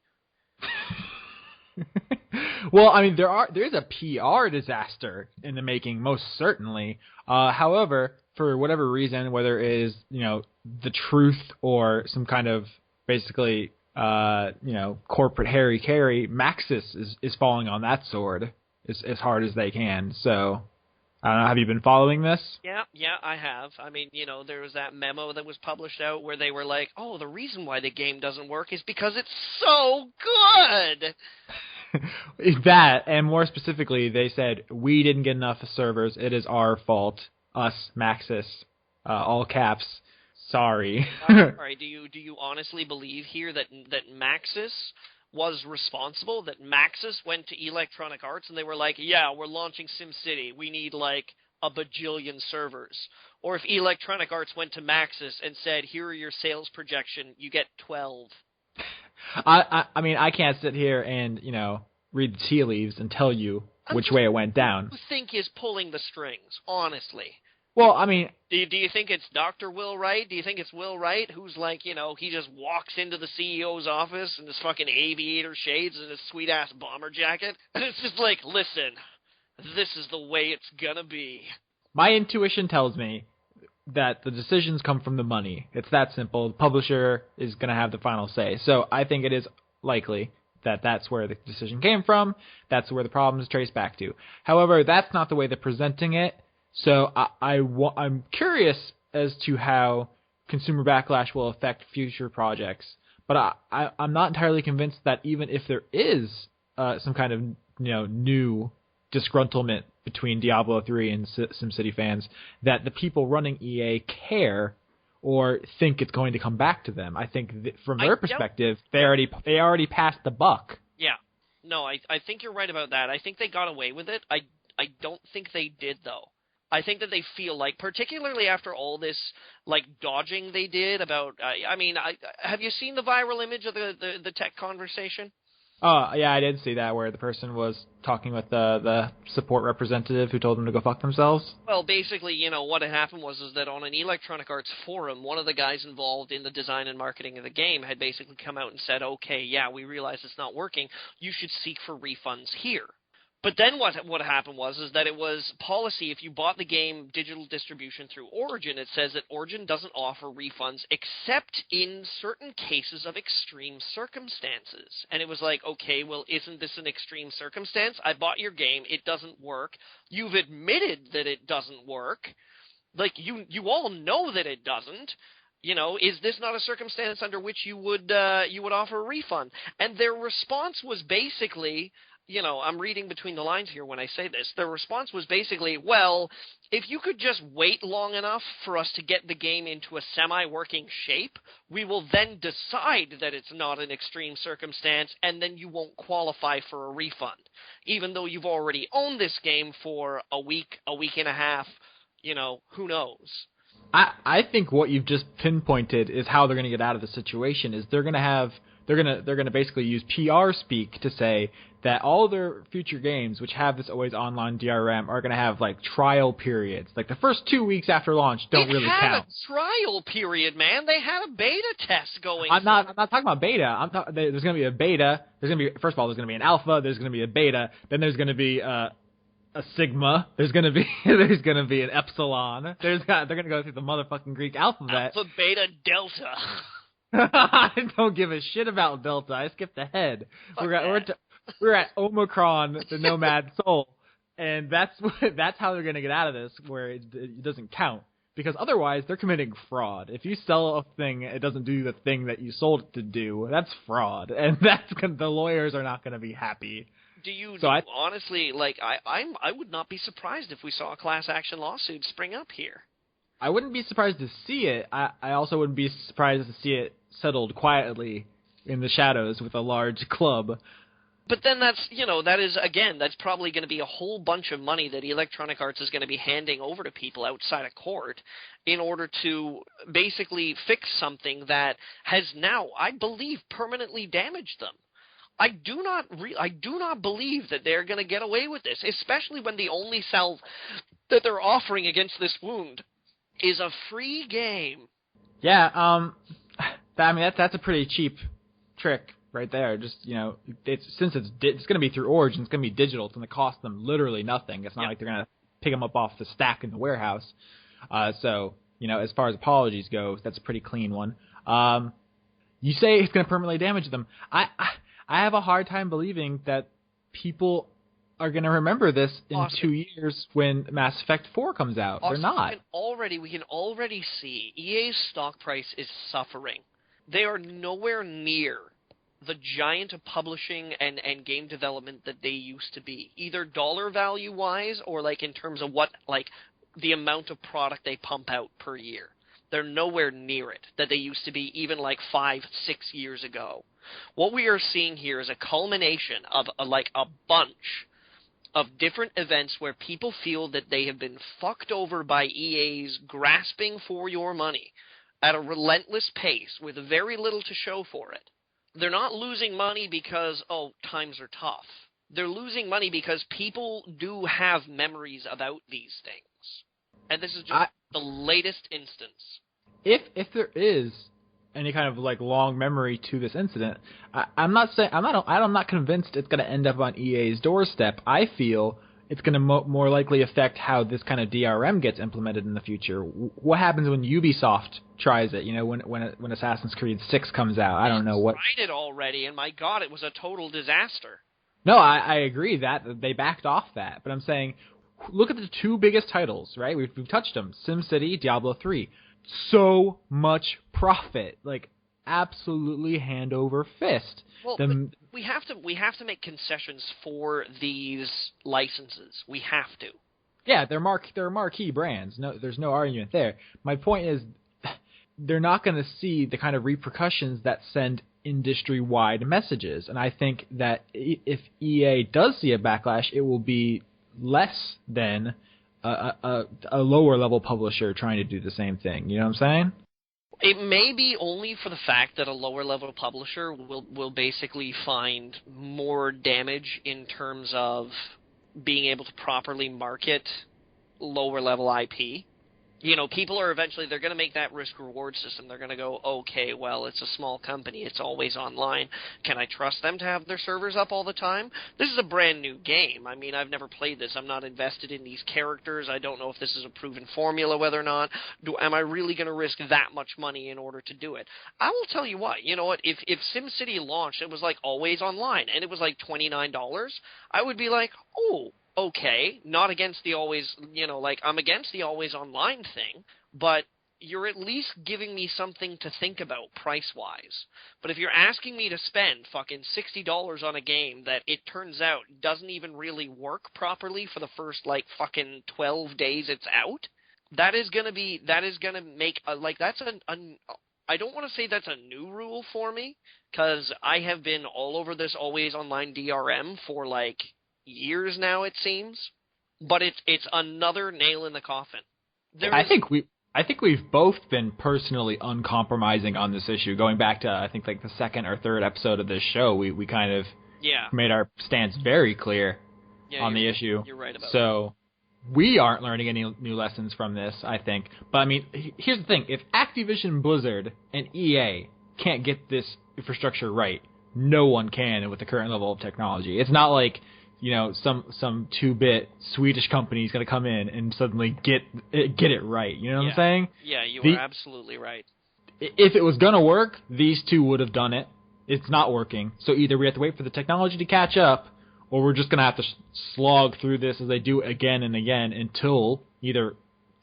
Well, I mean, there's a PR disaster in the making, most certainly. However, for whatever reason, whether it is, the truth or some kind of basically corporate Harry Carey, Maxis is falling on that sword as hard as they can. So, I don't know, have you been following this? Yeah, I have. I mean, there was that memo that was published out where they were like, oh, the reason why the game doesn't work is because it's so good! That, and more specifically, they said, we didn't get enough servers, it is our fault, us, Maxis, all caps. Sorry. All right. Do you honestly believe here that Maxis was responsible? That Maxis went to Electronic Arts and they were like, "Yeah, we're launching SimCity. We need a bajillion servers. Or if Electronic Arts went to Maxis and said, here are your sales projection, you get 12. I mean, I can't sit here and, read the tea leaves and tell you which way it went down. Who do you think is pulling the strings, honestly? Well, I mean... Do you think it's Dr. Will Wright? Do you think it's Will Wright who's like, he just walks into the CEO's office in his fucking aviator shades and his sweet-ass bomber jacket? And it's just like, listen, this is the way it's gonna be. My intuition tells me that the decisions come from the money. It's that simple. The publisher is going to have the final say. So I think it is likely that that's where the decision came from. That's where the problem is traced back to. However, that's not the way they're presenting it. So I'm curious as to how consumer backlash will affect future projects. But I'm not entirely convinced that even if there is some kind of new disgruntlement between Diablo 3 and SimCity fans, that the people running EA care or think it's going to come back to them. I think from their perspective, they already passed the buck. Yeah. No, I think you're right about that. I think they got away with it. I don't think they did, though. I think that they feel like, particularly after all this, dodging they did about, have you seen the viral image of the tech conversation? Oh, yeah, I did see that, where the person was talking with the support representative who told them to go fuck themselves. Well, basically, what had happened was that on an Electronic Arts forum, one of the guys involved in the design and marketing of the game had basically come out and said, okay, yeah, we realize it's not working. You should seek for refunds here. But then what happened was that it was policy. If you bought the game digital distribution through Origin, it says that Origin doesn't offer refunds except in certain cases of extreme circumstances. And it was like, okay, well, isn't this an extreme circumstance? I bought your game. It doesn't work. You've admitted that it doesn't work. You all know that it doesn't. Is this not a circumstance under which you would offer a refund? And their response was basically... I'm reading between the lines here when I say this. The response was basically, well, if you could just wait long enough for us to get the game into a semi-working shape, we will then decide that it's not an extreme circumstance, and then you won't qualify for a refund. Even though you've already owned this game for a week and a half, who knows? I think what you've just pinpointed is how they're going to get out of the situation. Is they're going to basically use PR speak to say that all of their future games, which have this always online DRM, are going to have trial periods. The first 2 weeks after launch don't really count. They had a trial period, man. They had a beta test going. I'm not talking about beta. There's going to be a beta. First of all, there's going to be an alpha. There's going to be a beta. Then there's going to be a sigma. There's going to be an epsilon. They're going to go through the motherfucking Greek alphabet. Alpha, beta, delta. I don't give a shit about delta. I skipped ahead. We're at Omicron, the Nomad Soul, and that's how they're going to get out of this, where it doesn't count. Because otherwise, they're committing fraud. If you sell a thing, it doesn't do the thing that you sold it to do. That's fraud, and the lawyers are not going to be happy. Honestly, I would not be surprised if we saw a class action lawsuit spring up here. I wouldn't be surprised to see it. I also wouldn't be surprised to see it settled quietly in the shadows with a large club. But then that's probably going to be a whole bunch of money that Electronic Arts is going to be handing over to people outside of court in order to basically fix something that has now, I believe, permanently damaged them. I do not believe that they're going to get away with this, especially when the only salve that they're offering against this wound is a free game. Yeah, that's a pretty cheap trick right there. Just, it's going to be through Origin, it's going to be digital, it's going to cost them literally nothing. It's not like they're going to pick them up off the stack in the warehouse. So, as far as apologies go, that's a pretty clean one. You say it's going to permanently damage them. I have a hard time believing that people are going to remember this in 2 years when Mass Effect 4 comes out. They're not. We can already see EA's stock price is suffering. They are nowhere near the giant of publishing and game development that they used to be, either dollar value wise or in terms of what the amount of product they pump out per year. They're nowhere near it that they used to be even 5-6 years ago. What we are seeing here is a culmination of a bunch of different events where people feel that they have been fucked over by EA's grasping for your money at a relentless pace with very little to show for it. They're not losing money because, times are tough. They're losing money because people do have memories about these things. And this is just the latest instance. If there is any kind of like long memory to this incident, I'm not convinced it's going to end up on EA's doorstep. I feel it's going to more likely affect how this kind of DRM gets implemented in the future. What happens when Ubisoft tries it? You know, when Assassin's Creed 6 comes out, I don't know what. Tried it already, and my God, it was a total disaster. No, I agree that they backed off that, but I'm saying, look at the two biggest titles, right? We've touched them: SimCity, Diablo 3. So much profit, like absolutely hand over fist. Well, we have to make concessions for these licenses. We have to. Yeah, they're marquee brands. No, there's no argument there. My point is, they're not going to see the kind of repercussions that send industry-wide messages. And I think that if EA does see a backlash, it will be less than a lower-level publisher trying to do the same thing. You know what I'm saying? It may be only for the fact that a lower-level publisher will basically find more damage in terms of being able to properly market lower-level IP. You know, people are eventually, they're going to make that risk-reward system. They're going to go, okay, well, it's a small company. It's always online. Can I trust them to have their servers up all the time? This is a brand-new game. I mean, I've never played this. I'm not invested in these characters. I don't know if this is a proven formula, whether or not. Am I really going to risk that much money in order to do it? I will tell you what. You know what? If SimCity launched, it was like always online, and it was like $29, I would be like, oh, okay, not against the always, I'm against the always online thing, but you're at least giving me something to think about price-wise. But if you're asking me to spend fucking $60 on a game that it turns out doesn't even really work properly for the first, fucking 12 days it's out, that is going to make, that's I don't want to say that's a new rule for me, because I have been all over this always online DRM for, years now, it seems, but it's another nail in the coffin. I think we've both been personally uncompromising on this issue. Going back to I think the second or third episode of this show, we kind of made our stance very clear on the issue. You're right about so we aren't learning any new lessons from this, I think. But I mean, here's the thing: if Activision Blizzard and EA can't get this infrastructure right, no one can with the current level of technology. It's not like some 2-bit Swedish company is going to come in and suddenly get it right. You know what I'm saying? Yeah, you are absolutely right. If it was going to work, these two would have done it. It's not working. So either we have to wait for the technology to catch up, or we're just going to have to slog through this as they do again and again until either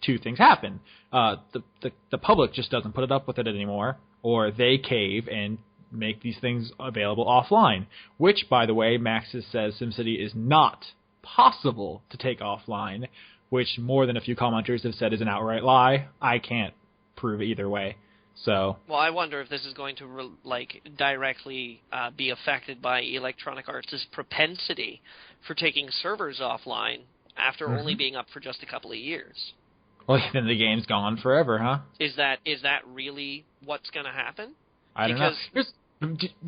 two things happen. The public just doesn't put it up with it anymore, or they cave and make these things available offline, which, by the way, Maxis says SimCity is not possible to take offline, which more than a few commenters have said is an outright lie. I can't prove either way. So, well, I wonder if this is going to directly be affected by Electronic Arts' propensity for taking servers offline after only being up for just a couple of years. Well, then the game's gone forever, huh? Is that really what's going to happen? I don't know.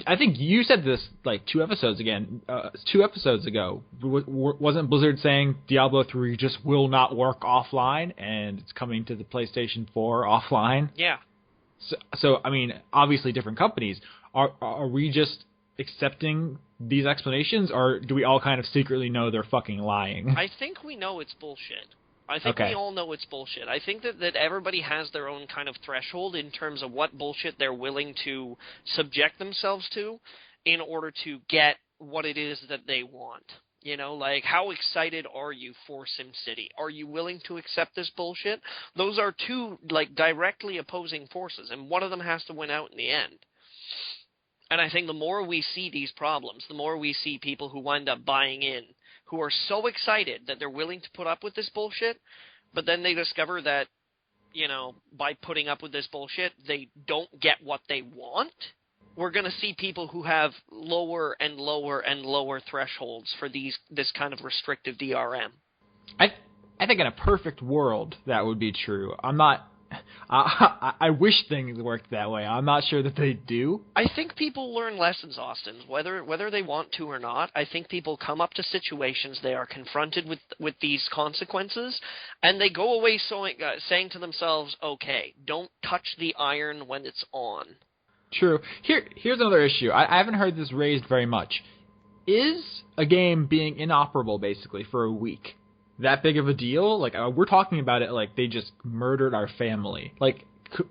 I think you said this 2 episodes ago. Wasn't Blizzard saying Diablo 3 just will not work offline and it's coming to the PlayStation 4 offline? Yeah. So I mean, obviously different companies. Are we just accepting these explanations, or do we all kind of secretly know they're fucking lying? I think we know it's bullshit. I think we all know it's bullshit. I think that everybody has their own kind of threshold in terms of what bullshit they're willing to subject themselves to in order to get what it is that they want. How excited are you for SimCity? Are you willing to accept this bullshit? Those are two, directly opposing forces, and one of them has to win out in the end. And I think the more we see these problems, the more we see people who wind up buying in, who are so excited that they're willing to put up with this bullshit, but then they discover that, by putting up with this bullshit, they don't get what they want. we're going to see people who have lower and lower and lower thresholds for this kind of restrictive DRM. I think in a perfect world that would be true. I'm not. I wish things worked that way. I'm not sure that they do. I think people learn lessons, Austin, whether they want to or not. I think people come up to situations, they are confronted with these consequences, and they go away saying to themselves, okay, don't touch the iron when it's on. True. Here's another issue. I haven't heard this raised very much. Is a game being inoperable, basically, for a week that big of a deal? Like, we're talking about it like they just murdered our family. Like,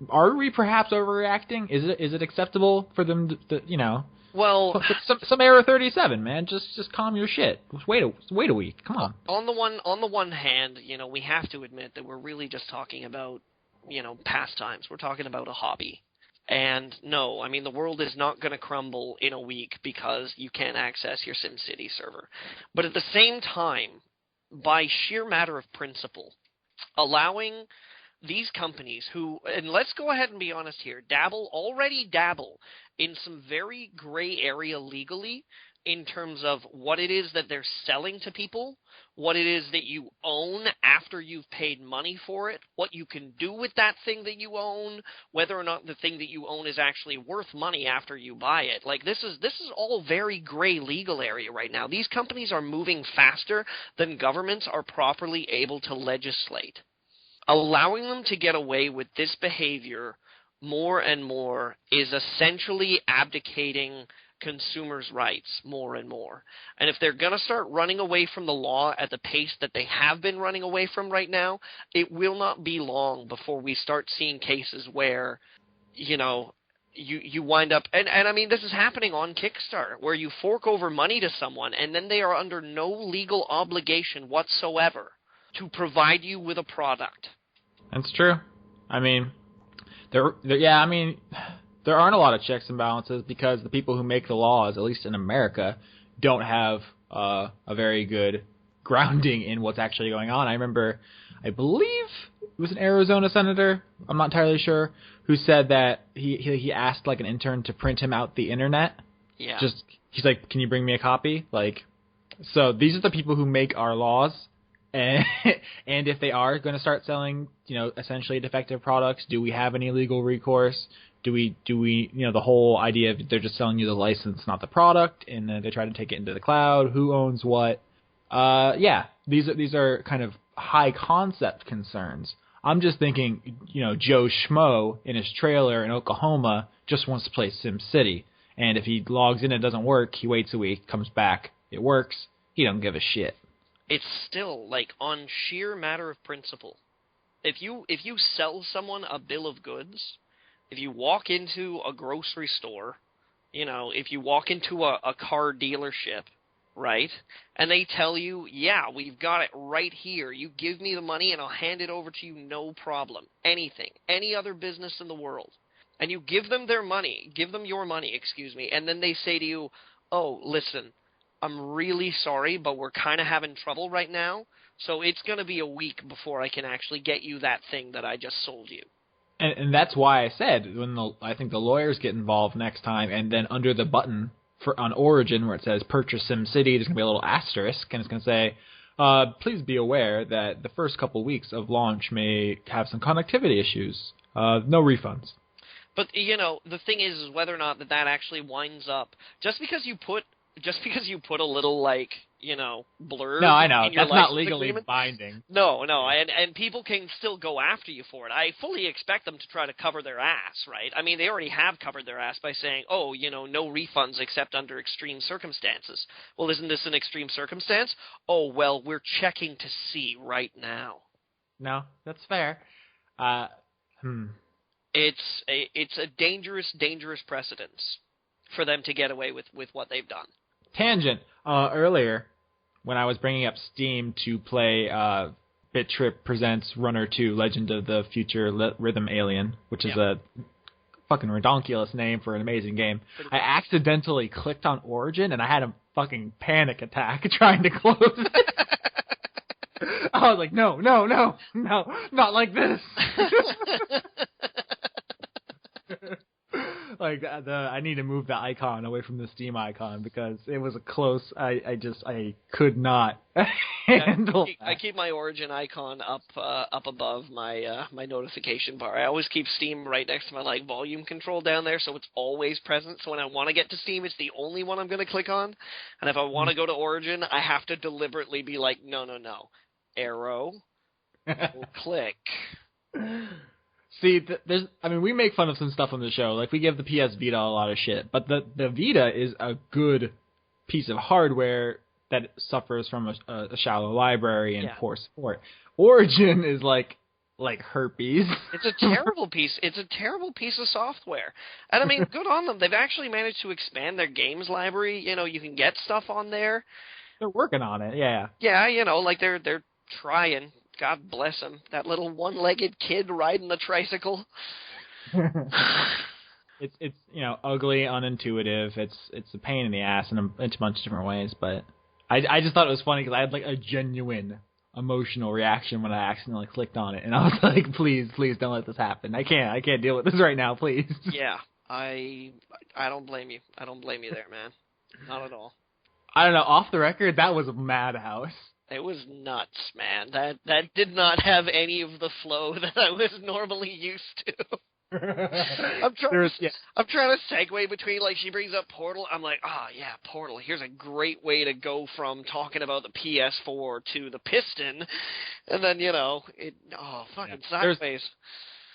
are we perhaps overreacting? Is it acceptable for them to Well, some error 37, man. Just calm your shit. Just wait a week. Come on. On the one hand, we have to admit that we're really just talking about, pastimes. We're talking about a hobby. And no, I mean, the world is not going to crumble in a week because you can't access your SimCity server. But at the same time, by sheer matter of principle, allowing these companies who, and let's go ahead and be honest here, already dabble in some very gray area legally in terms of what it is that they're selling to people, what it is that you own after you've paid money for it, what you can do with that thing that you own, whether or not the thing that you own is actually worth money after you buy it. Like, this is all very gray legal area right now. These companies are moving faster than governments are properly able to legislate. Allowing them to get away with this behavior more and more is essentially abdicating consumers' rights more and more. And if they're going to start running away from the law at the pace that they have been running away from right now, it will not be long before we start seeing cases where, you wind up, and I mean, this is happening on Kickstarter, where you fork over money to someone and then they are under no legal obligation whatsoever to provide you with a product. That's true. I mean, there aren't a lot of checks and balances because the people who make the laws, at least in America, don't have a very good grounding in what's actually going on. I believe it was an Arizona senator, I'm not entirely sure, who said that he asked like an intern to print him out the internet. Yeah. He's like, can you bring me a copy? Like, so these are the people who make our laws. And if they are going to start selling, essentially defective products, do we have any legal recourse? Do we, the whole idea of they're just selling you the license, not the product, and then they try to take it into the cloud, who owns what? These are kind of high concept concerns. I'm just thinking, Joe Schmo in his trailer in Oklahoma just wants to play SimCity, and if he logs in and it doesn't work, he waits a week, comes back, it works, he don't give a shit. It's still, like, on sheer matter of principle. If you sell someone a bill of goods, if you walk into a grocery store, if you walk into a car dealership, right, and they tell you, yeah, we've got it right here. You give me the money and I'll hand it over to you, no problem. Anything. Any other business in the world. And you give them your money, and then they say to you, oh, listen, I'm really sorry, but we're kind of having trouble right now, so it's going to be a week before I can actually get you that thing that I just sold you. And that's why I said I think the lawyers get involved next time, and then under the button on Origin where it says Purchase SimCity, there's going to be a little asterisk, and it's going to say, please be aware that the first couple weeks of launch may have some connectivity issues. No refunds. But, the thing is whether or not that actually winds up, just because you put a little, like, blurb. No, I know. That's not legally agreement, binding. No, and people can still go after you for it. I fully expect them to try to cover their ass, right? I mean, they already have covered their ass by saying, oh, no refunds except under extreme circumstances. Well, isn't this an extreme circumstance? Oh, well, we're checking to see right now. No, that's fair. It's a dangerous, dangerous precedence for them to get away with what they've done. Tangent. Earlier, when I was bringing up Steam to play BitTrip Presents Runner 2 Legend of the Future Rhythm Alien, which is a fucking redonkulous name for an amazing game, I accidentally clicked on Origin and I had a fucking panic attack trying to close it. I was like, no, not like this. Like I need to move the icon away from the Steam icon because it was a close. I could not handle. I keep my Origin icon up above my my notification bar. I always keep Steam right next to my like volume control down there, so it's always present. So when I want to get to Steam, it's the only one I'm going to click on. And if I want to go to Origin, I have to deliberately be like, no, arrow, click. See, we make fun of some stuff on the show. Like, we give the PS Vita a lot of shit. But the Vita is a good piece of hardware that suffers from a shallow library and poor support. Origin is like herpes. It's a terrible piece. It's a terrible piece of software. And I mean, good on them. They've actually managed to expand their games library. You know, you can get stuff on there. They're working on it, yeah. Yeah, you know, like they're trying. God bless him. That little one-legged kid riding the tricycle. It's ugly, unintuitive. It's a pain in the ass in a bunch of different ways. But I just thought it was funny because I had like a genuine emotional reaction when I accidentally clicked on it, and I was like, please don't let this happen. I can't deal with this right now, please. Yeah, I don't blame you. I don't blame you there, man. Not at all. I don't know. Off the record, that was a madhouse. It was nuts, man. That did not have any of the flow that I was normally used to. I'm trying to segue between, like, she brings up Portal. I'm like, yeah, Portal. Here's a great way to go from talking about the PS4 to the Piston. And then, fucking sideways.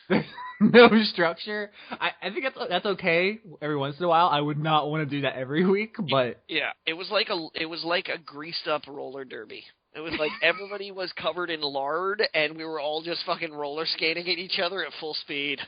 There's no structure. I think that's okay every once in a while. I would not want to do that every week, but yeah, it was like a greased up roller derby. It was like everybody was covered in lard, and we were all just fucking roller skating at each other at full speed.